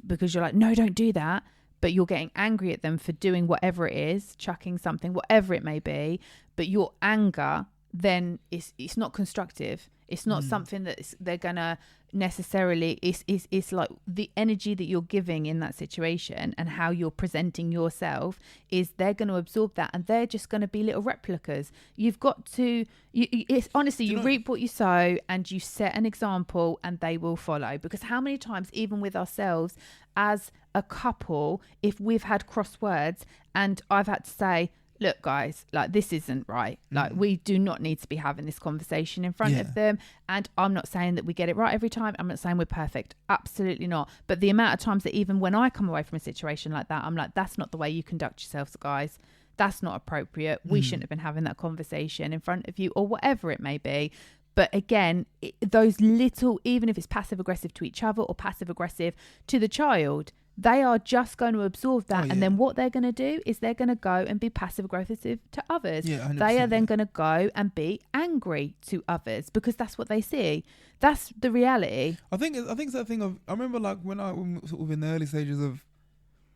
because you're like, no, don't do that, but you're getting angry at them for doing whatever it is, chucking something, whatever it may be, but your anger then it's not constructive. It's not something that they're gonna necessarily. It's like the energy that you're giving in that situation and how you're presenting yourself is they're going to absorb that, and they're just going to be little replicas. You've got to. It's honestly, you reap what you sow, and you set an example, and they will follow. Because how many times, even with ourselves as a couple, if we've had crosswords and I've had to say, look guys, like this isn't right, like we do not need to be having this conversation in front of them, and I'm not saying that we get it right every time, I'm not saying we're perfect, absolutely not, but the amount of times that even when I come away from a situation like that, I'm like, that's not the way you conduct yourselves, guys, that's not appropriate, we shouldn't have been having that conversation in front of you, or whatever it may be. But again, those little, even if it's passive aggressive to each other or passive aggressive to the child, they are just going to absorb that. And then what they're going to do is they're going to go and be passive aggressive to others. They are then going to go and be angry to others because that's what they see. That's the reality. I think it's that thing of, I remember like when sort of in the early stages of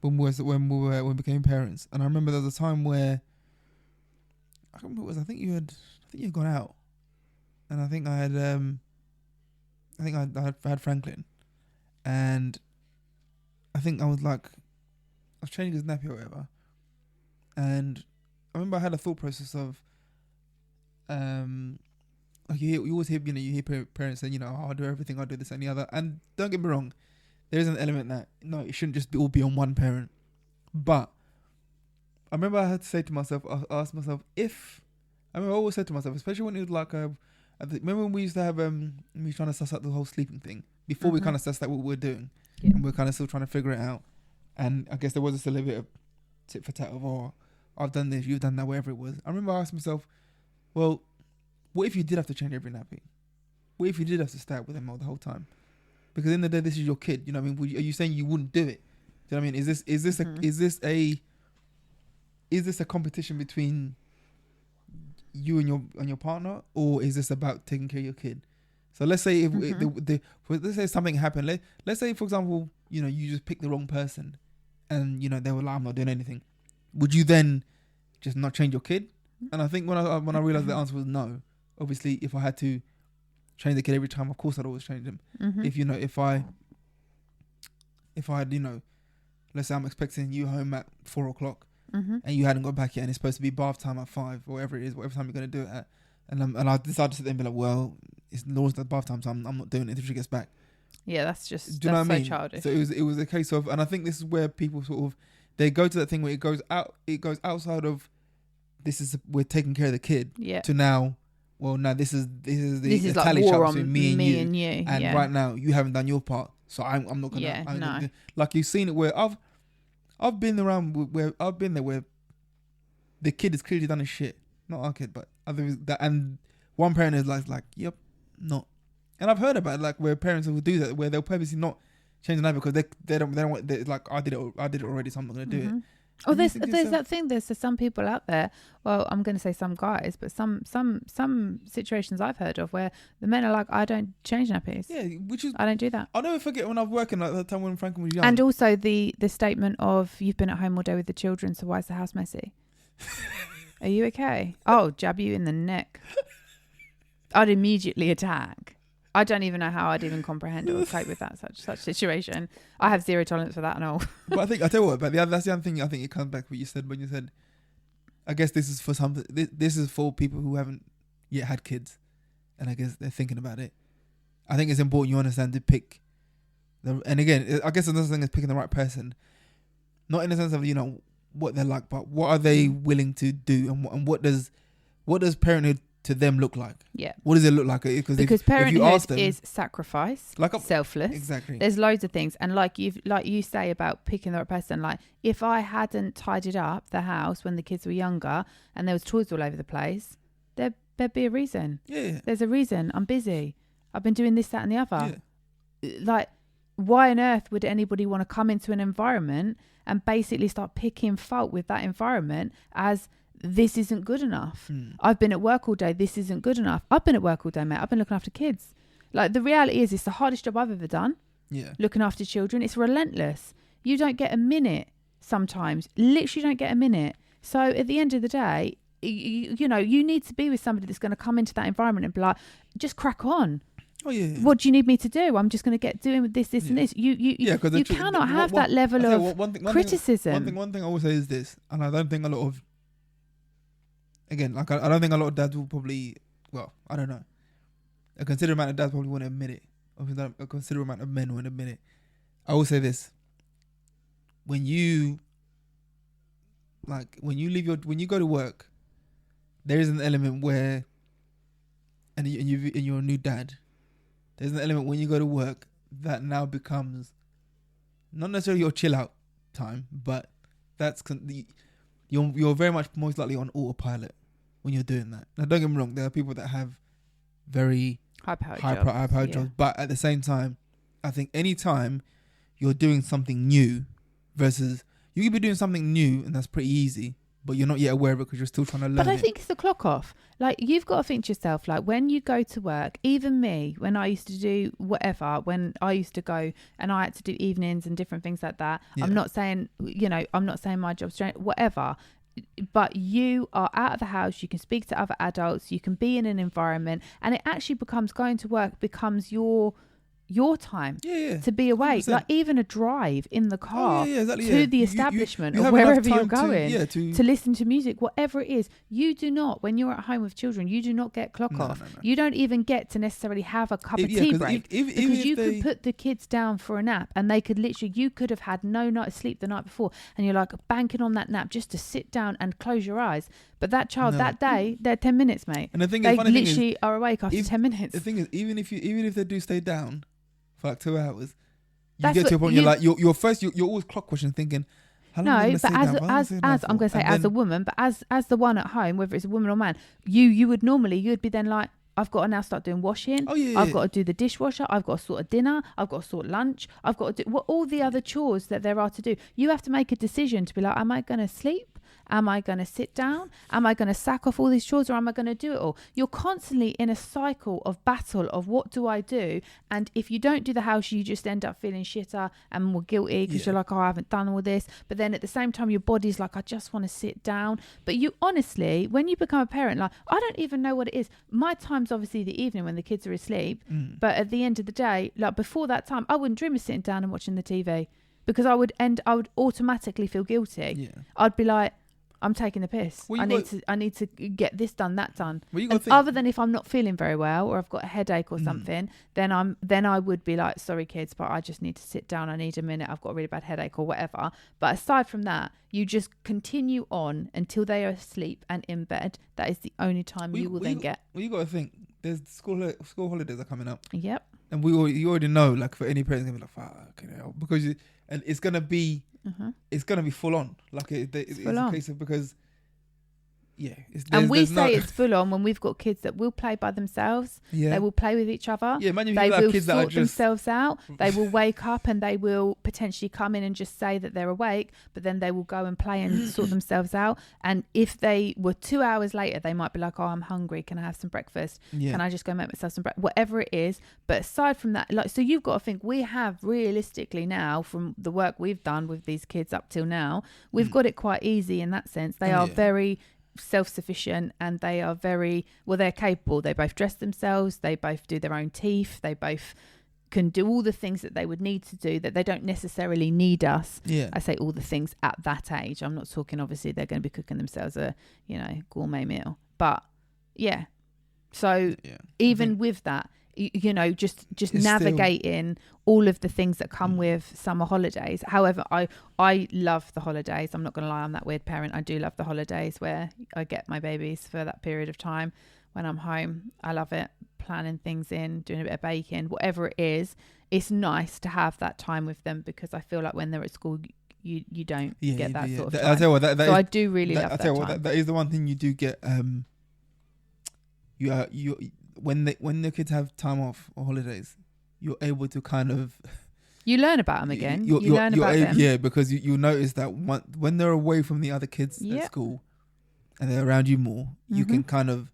when we became parents, and I remember there was a time where I can't remember what it was. I think you had gone out, and I think I had Franklin, and I think I was changing his nappy or whatever, and I remember I had a thought process of, like you always hear, you hear parents saying, I'll do everything, I'll do this and the other, and don't get me wrong, there is an element that no, it shouldn't just all be on one parent, but I remember I had to say to myself, I asked myself I always said to myself, especially when it was like a remember when we used to have we were trying to suss out the whole sleeping thing before we kind of sussed out what we were doing, and we're kind of still trying to figure it out. And I guess there was still a bit of tit for tat of, oh, I've done this, you've done that, whatever it was. I remember asking myself, well, what if you did have to change every nappy? What if you did have to stay out with them all the whole time? Because in the day, this is your kid. You know what I mean? Are you saying you wouldn't do it? Do you know what I mean? Is this a competition between you and your partner, or is this about taking care of your kid? So let's say if let's say something happened. Let's say, for example, you know, you just picked the wrong person, and you know they were like, I'm not doing anything. Would you then just not change your kid? And I think when I realized the answer was no. Obviously, if I had to change the kid every time, of course I'd always change them. If I had, you know, let's say I'm expecting you home at 4:00 and you hadn't got back yet, and it's supposed to be bath time at 5 or whatever it is, whatever time you're going to do it at, and I decided to sit there and be like, well, it's Laura's at bath time, so I'm not doing it until she gets back. Yeah, that's just do you know what I mean? So childish. So it was a case of, and I think this is where people sort of, they go to that thing where it goes outside of we're taking care of the kid to now, well, now this is the like tally war chart on between me and you, and right now you haven't done your part, so I'm not gonna. Yeah, no. Gonna like you've seen it where I've been around where I've been there where the kid has clearly done his shit, not our kid, but others that, and one parent is like, yep, not. And I've heard about it, like where parents will do that, where they'll purposely not change the night because they don't want, like I did it already, so I'm not gonna do it. Oh, there's that thing. There's some people out there. Well, I'm going to say some guys, but some situations I've heard of where the men are like, I don't change nappies. Yeah, which is, I don't do that. I'll never forget when I was working like that time when Franklin was young. And also the statement of, you've been at home all day with the children, so why is the house messy? Are you okay? Oh, jab you in the neck. I'd immediately attack. I don't even know how I'd even comprehend or cope with that such situation. I have zero tolerance for that and all. But I think, I tell you what, but that's the other thing. I think it comes back to what you said when you said, I guess this is for something. This is for people who haven't yet had kids, and I guess they're thinking about it. I think it's important you understand to pick. And again, I guess another thing is picking the right person, not in the sense of, you know, what they're like, but what are they willing to do, and what does parenthood to them look like? Yeah. What does it look like? Because parenthood is sacrifice, like selfless. Exactly. There's loads of things, and like you say about picking the right person. Like if I hadn't tidied up the house when the kids were younger and there was toys all over the place, there'd be a reason. Yeah. There's a reason. I'm busy. I've been doing this, that, and the other. Yeah. Like, why on earth would anybody want to come into an environment and basically start picking fault with that environment as this isn't good enough? I've been at work all day. This isn't good enough. I've been at work all day, mate. I've been looking after kids. Like, the reality is, it's the hardest job I've ever done. Yeah. Looking after children. It's relentless. You don't get a minute sometimes. Literally don't get a minute. So at the end of the day, you know, you need to be with somebody that's going to come into that environment and be like, just crack on. Oh yeah. What do you need me to do? I'm just going to get doing with this, and this. You cannot have that level of criticism. One thing I will say is this, and I don't think a lot of, again, like I don't think a lot of dads will probably, well, I don't know. A considerable amount of dads probably won't admit it. A considerable amount of men won't admit it. I will say this: when you go to work, there is an element where, and you're a new dad. There's an element when you go to work that now becomes not necessarily your chill out time, but you're very much most likely on autopilot when you're doing that. Now, don't get me wrong, there are people that have very high-powered jobs, but at the same time, I think any time you're doing something new versus you could be doing something new and that's pretty easy, but you're not yet aware of it because you're still trying to learn. But I think it's the clock off. Like, you've got to think to yourself, like, when you go to work, even me, when I used to do whatever, when I used to go and I had to do evenings and different things like that. Yeah. I'm not saying my job's strange, whatever. But you are out of the house, you can speak to other adults, you can be in an environment, and it actually becomes, going to work becomes your your time to be awake. 100%. Like even a drive in the car exactly, to the establishment you or have enough wherever you're time going to to listen to music, whatever it is. You do not, when you're at home with children, you do not get clock off. No. You don't even get to necessarily have a cup of tea break because you could put the kids down for a nap and they could literally, you could have had no night sleep the night before and you're like banking on that nap just to sit down and close your eyes. But that child that day, they're 10 minutes, mate. And the thing they is, literally are awake after 10 minutes. The thing is, even if they do stay down for like 2 hours, you get to a point you're like you're always clock watching, thinking, how long but as I'm going to say, as a woman, but as the one at home, whether it's a woman or man, you'd be then like, I've got to now start doing washing. I've got to do the dishwasher. I've got to sort a dinner. I've got to sort lunch. I've got to do all the other chores that there are to do. You have to make a decision to be like, am I going to sleep? Am I going to sit down? Am I going to sack off all these chores or am I going to do it all? You're constantly in a cycle of battle of what do I do? And if you don't do the house, you just end up feeling shitter and more guilty because you're like, oh, I haven't done all this. But then at the same time, your body's like, I just want to sit down. But you honestly, when you become a parent, like, I don't even know what it is. My time's obviously the evening when the kids are asleep. But at the end of the day, like before that time, I wouldn't dream of sitting down and watching the TV because I would automatically feel guilty. Yeah. I'd be like, I'm taking the piss. I need to get this done, that done. Other than if I'm not feeling very well or I've got a headache or something, then I would be like, sorry kids, but I just need to sit down. I need a minute. I've got a really bad headache or whatever. But aside from that, you just continue on until they are asleep and in bed. That is the only time you will then get. Well, you got to think. There's school holidays are coming up. Yep. And you already know, like for any parents, gonna be like, fuck, because and it's gonna be. It's gonna be full on, like it's a case of because, and we say it's full on when we've got kids that will play by themselves. They will play with each other. They will kids sort themselves out. They will wake up and they will potentially come in and just say that they're awake, but then they will go and play and sort themselves out. And if they were 2 hours later, they might be like, oh, I'm hungry, can I have some breakfast? Can I just go make myself some breakfast? Whatever it is. But aside from that, like, so you've got to think, we have realistically now, from the work we've done with these kids up till now, we've got it quite easy in that sense. They are very self-sufficient and they are they're capable. They both dress themselves, they both do their own teeth, they both can do all the things that they would need to do, that they don't necessarily need us. I say all the things at that age. I'm not talking obviously they're going to be cooking themselves a gourmet meal, but so even with that, just navigating all of the things that come with summer holidays. However, I love the holidays. I'm not going to lie, I'm that weird parent. I do love the holidays where I get my babies for that period of time when I'm home. I love it. Planning things in, doing a bit of baking, whatever it is. It's nice to have that time with them because I feel like when they're at school, you don't get that sort of time. I'll tell you what, I do really love that time. That is the one thing you do get. When the kids have time off or holidays, you're able to kind of you learn about them again. You learn about them. Yeah, because you notice that when they're away from the other kids at school and they're around you more, you can kind of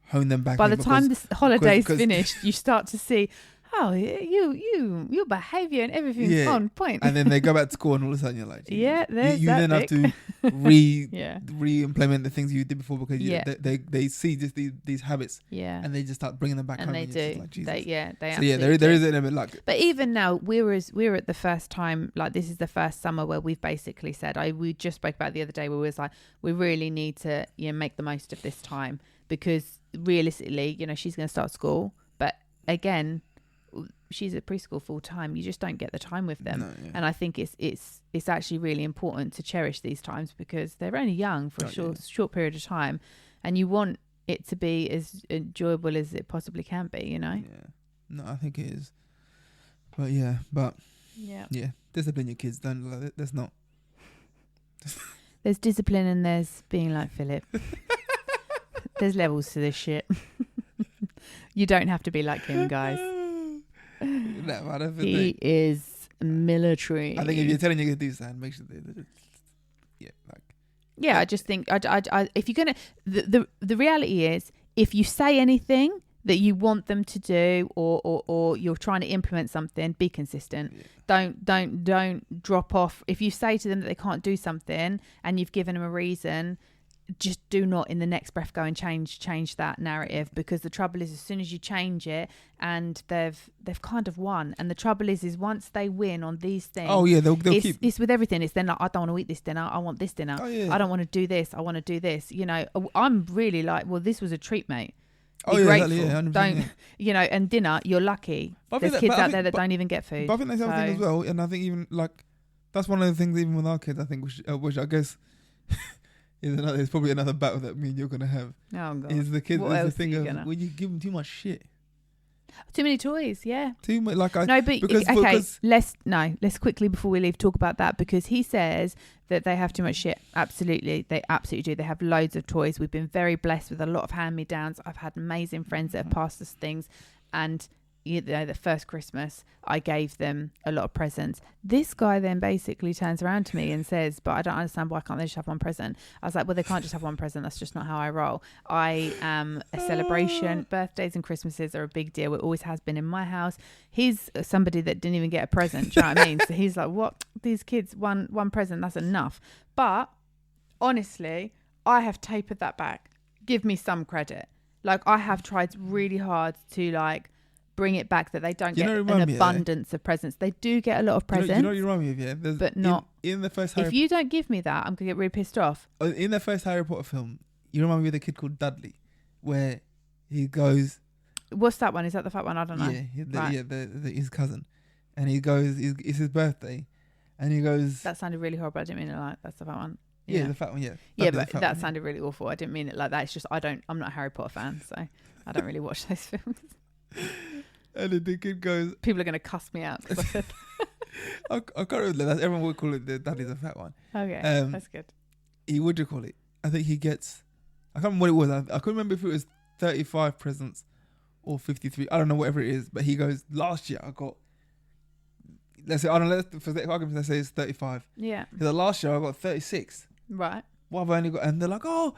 hone them back. By the time the holiday's finished, you start to see, oh, your behaviour and everything's on point. And then they go back to school and all of a sudden you're like, there's you then have to re-implement the things you did before because they see just these habits and they just start bringing them back and home. They do. Like, Jesus. There is an element like. But even now, we're at the first time, like this is the first summer where we've basically said, we just spoke about the other day where we was like, we really need to make the most of this time because realistically, she's going to start school, but again, she's at preschool full time. You just don't get the time with them. And I think it's actually really important to cherish these times because they're only young for a short period of time, and you want it to be as enjoyable as it possibly can be. No, I think it is. But discipline your kids. Don't. That's not. There's discipline and there's being like Philip. There's levels to this shit. You don't have to be like him, guys. No, I don't think he is military. I think if you're telling your kids to do something, make sure I just think I if you're gonna the reality is if you say anything that you want them to do or you're trying to implement something, be consistent. Don't drop off. If you say to them that they can't do something and you've given them a reason, just do not in the next breath go and change that narrative, because the trouble is, as soon as you change it, and they've kind of won, and the trouble is once they win on these things, they'll keep. It's with everything. It's then like, I don't want to eat this dinner, I want this dinner. I don't want to do this, I want to do this. You know, I'm really like, well, this was a treat, mate. Be grateful. Exactly, don't you know? And dinner, you're lucky. There's kids out there that don't even get food. But I think that's the other thing as well, and I think even like that's one of the things even with our kids. I think which I guess. There's probably another battle that me and you're gonna have. Oh God! Is the kids? Is the thing of when you give them too much shit, too many toys. Yeah, too much. Let's quickly before we leave talk about that, because he says that they have too much shit. Absolutely, they absolutely do. They have loads of toys. We've been very blessed with a lot of hand-me-downs. I've had amazing friends that have passed us things, and you know, the first Christmas I gave them a lot of presents. This guy then basically turns around to me and says, but I don't understand, why can't they just have one present? I was like, well, they can't just have one present. That's just not how I roll. I am a celebration. Birthdays and Christmases are a big deal. It always has been in my house. He's somebody that didn't even get a present. Do you know what I mean? So he's like, what? These kids, one present, that's enough. But honestly, I have tapered that back. Give me some credit. Like, I have tried really hard to like bring it back, that they don't get an abundance of presents. They do get a lot of presents. You know what you remind me of, but not in the first Harry. If you don't give me that, I'm gonna get really pissed off. In the first Harry Potter film, you remind me of the kid called Dudley, where he goes. What's that one? Is that the fat one? I don't know. His cousin, and he goes. It's his birthday, and he goes. That sounded really horrible. I didn't mean it like that's the fat one. Yeah, the fat one. Yeah. Yeah, but that sounded really awful. I didn't mean it like that. It's just I'm not a Harry Potter fan, so I don't really watch those films. And then the kid goes. People are going to cuss me out. I can't remember. Everyone would call it the Daddy's a fat one. Okay, that's good. What do you call it? I think he gets. I can't remember what it was. I couldn't remember if it was 35 presents or 53. I don't know, whatever it is. But he goes, last year I got. Let's say, I don't know, for the argument, let's say it's 35. Yeah. Because last year I got 36. Right. What have I only got? And they're like, oh.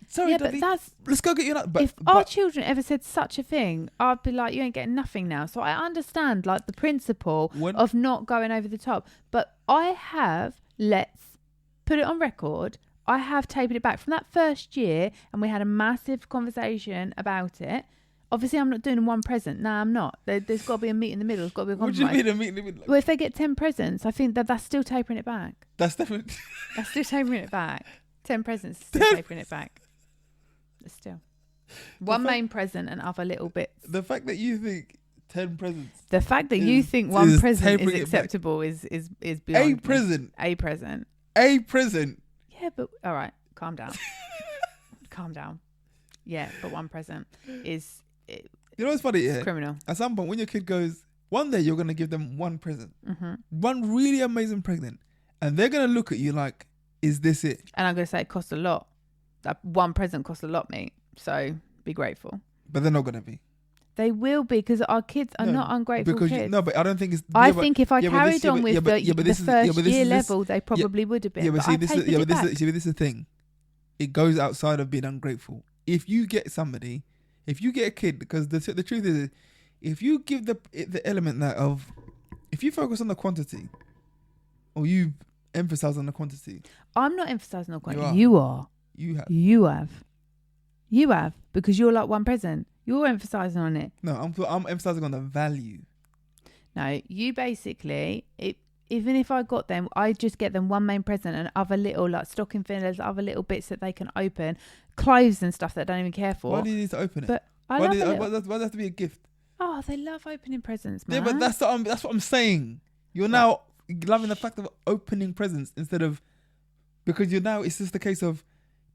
Sorry, yeah, Daddy, but let's go get you another. If our children ever said such a thing, I'd be like, you ain't getting nothing now. So I understand like the principle of not going over the top. But I have, let's put it on record, I have tapered it back from that first year, and we had a massive conversation about it. Obviously, I'm not doing one present. No, I'm not. There's got to be a meet in the middle. There's got to be a compromise. What do you mean a meet in the middle? Well, if they get 10 presents, I think that's still tapering it back. That's definitely... That's still tapering it back. 10 presents is still tapering it back. Still. One main present and other little bits. The fact that you think 10 presents... The fact that you think one present is acceptable is beyond A present. A present. A present. Yeah, but... All right. Calm down. Calm down. Yeah, but one present is... You know what's funny? It's criminal. At some point, when your kid goes, one day you're going to give them one present. Mm-hmm. One really amazing present. And they're going to look at you like, is this it? And I'm going to say it costs a lot. That one present costs a lot, mate. So be grateful. But they're not going to be. They will be, because our kids are not ungrateful kids. But I don't think it's... I think if I carried on with the first year level, they probably would have been. But this is the thing. It goes outside of being ungrateful. If you get a kid, because the truth is, if you give the element that of... If you focus on the quantity, or you emphasize on the quantity... I'm not emphasizing on quantity. You are. You have, because you're like one present. You're emphasizing on it. No, I'm emphasizing on the value. No, you basically, even if I got them, I just get them one main present and other little like stocking fillers, other little bits that they can open, clothes and stuff that I don't even care for. Why do you need to open it? But why does it have to be a gift? Oh, they love opening presents, man. Yeah, but that's what I'm saying. You're now loving the fact of opening presents instead of, because it's just a case of,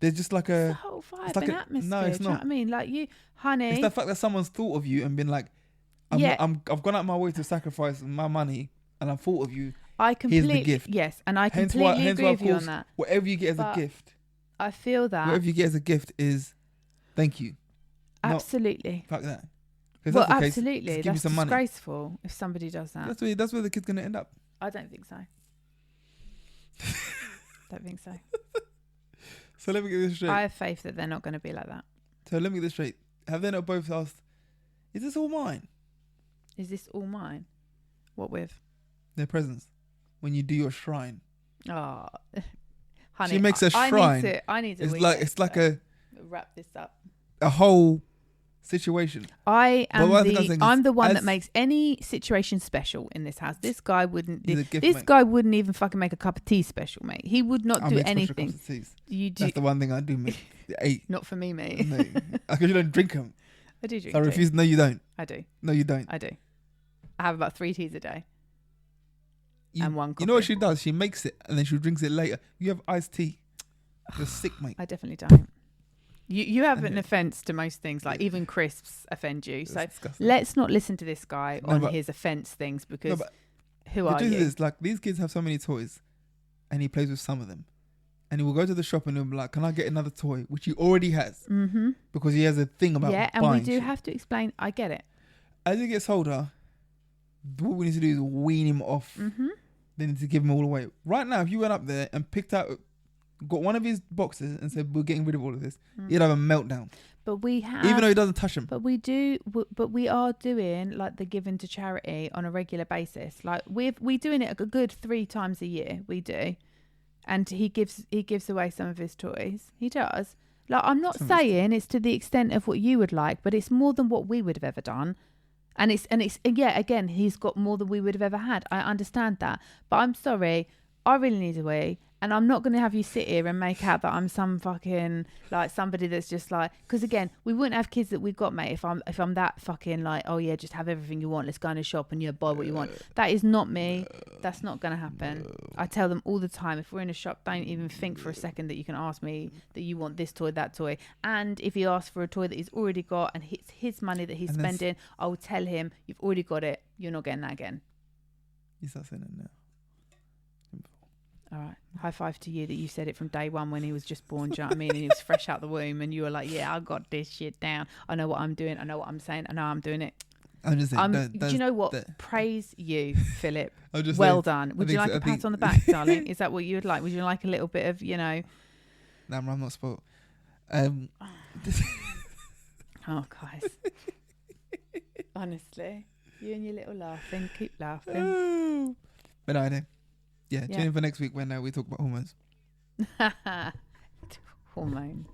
there's just like it's the whole vibe and atmosphere. No, it's not. Do you know what I mean? Like you, honey. It's the fact that someone's thought of you and been like, I've gone out my way to sacrifice my money and I've thought of you. Here's the gift. Yes, and I completely agree with you on that. Whatever you get as a gift. I feel that. Whatever you get as a gift is thank you. Absolutely. Fuck that. Well, absolutely. That's disgraceful if somebody does that. That's where the kid's going to end up. I don't think so. Don't think so. So let me get this straight. I have faith that they're not going to be like that. So let me get this straight. Have they not both asked, is this all mine? Is this all mine? What with? Their presents. When you do your shrine. Oh, honey, She makes a shrine. I need to. It's like a wrap this up. A whole situation. I'm the one that makes any situation special in this house. This guy wouldn't. This guy wouldn't even fucking make a cup of tea special, mate. He would not do anything. You do. That's the one thing I do make. 8. Not for me, mate. No, because you don't drink them. I do drink. So I refuse. No, you don't. I do. No, you don't. I do. I have about 3 teas a day. And 1 coffee. You know what she does? She makes it and then she drinks it later. You have iced tea. You're sick, mate. I definitely don't. You have an offence to most things, like even crisps offend you. So let's not listen to this guy on his offence things because who are you? Is, like, these kids have so many toys and he plays with some of them. And he will go to the shop and he'll be like, can I get another toy? Which he already has. Mm-hmm. Because he has a thing about buying and we do shit. have to explain. I get it. As he gets older, what we need to do is wean him off. Mm-hmm. They need to give him all away. Right now, if you went up there and got one of his boxes and said, we're getting rid of all of this, he'd have a meltdown. But we have... Even though he doesn't touch them. But we are doing like the giving to charity on a regular basis. Like we're doing it a good 3 times a year. We do. And he gives away some of his toys. He does. Like, I'm not saying it's to the extent of what you would like, but it's more than what we would have ever done. And again, he's got more than we would have ever had. I understand that. But I'm sorry, I really need a wee. And I'm not going to have you sit here and make out that I'm some fucking, like, somebody that's just like... Because, again, we wouldn't have kids that we've got, mate, if I'm that fucking like, oh, yeah, just have everything you want. Let's go in a shop and buy what you want. That is not me. That's not going to happen. I tell them all the time, if we're in a shop, don't even think for a second that you can ask me that you want this toy, that toy. And if he asks for a toy that he's already got and it's his money that he's spending, I will tell him, you've already got it. You're not getting that again. You start saying it now. All right. High five to you that you said it from day one when he was just born. Do you know what I mean? And he was fresh out the womb and you were like, yeah, I got this shit down. I know what I'm doing. I know what I'm saying. I know I'm doing it. I'm just saying. Do you know what? Praise you, Philip. Just well done. Would you like a pat on the back, darling? Is that what you would like? Would you like a little bit of, Nah, I'm not spoiled. Oh, guys. Honestly. You and your little laughing. Keep laughing. But no, I know. Yeah, tune in for next week when we talk about hormones. Hormones.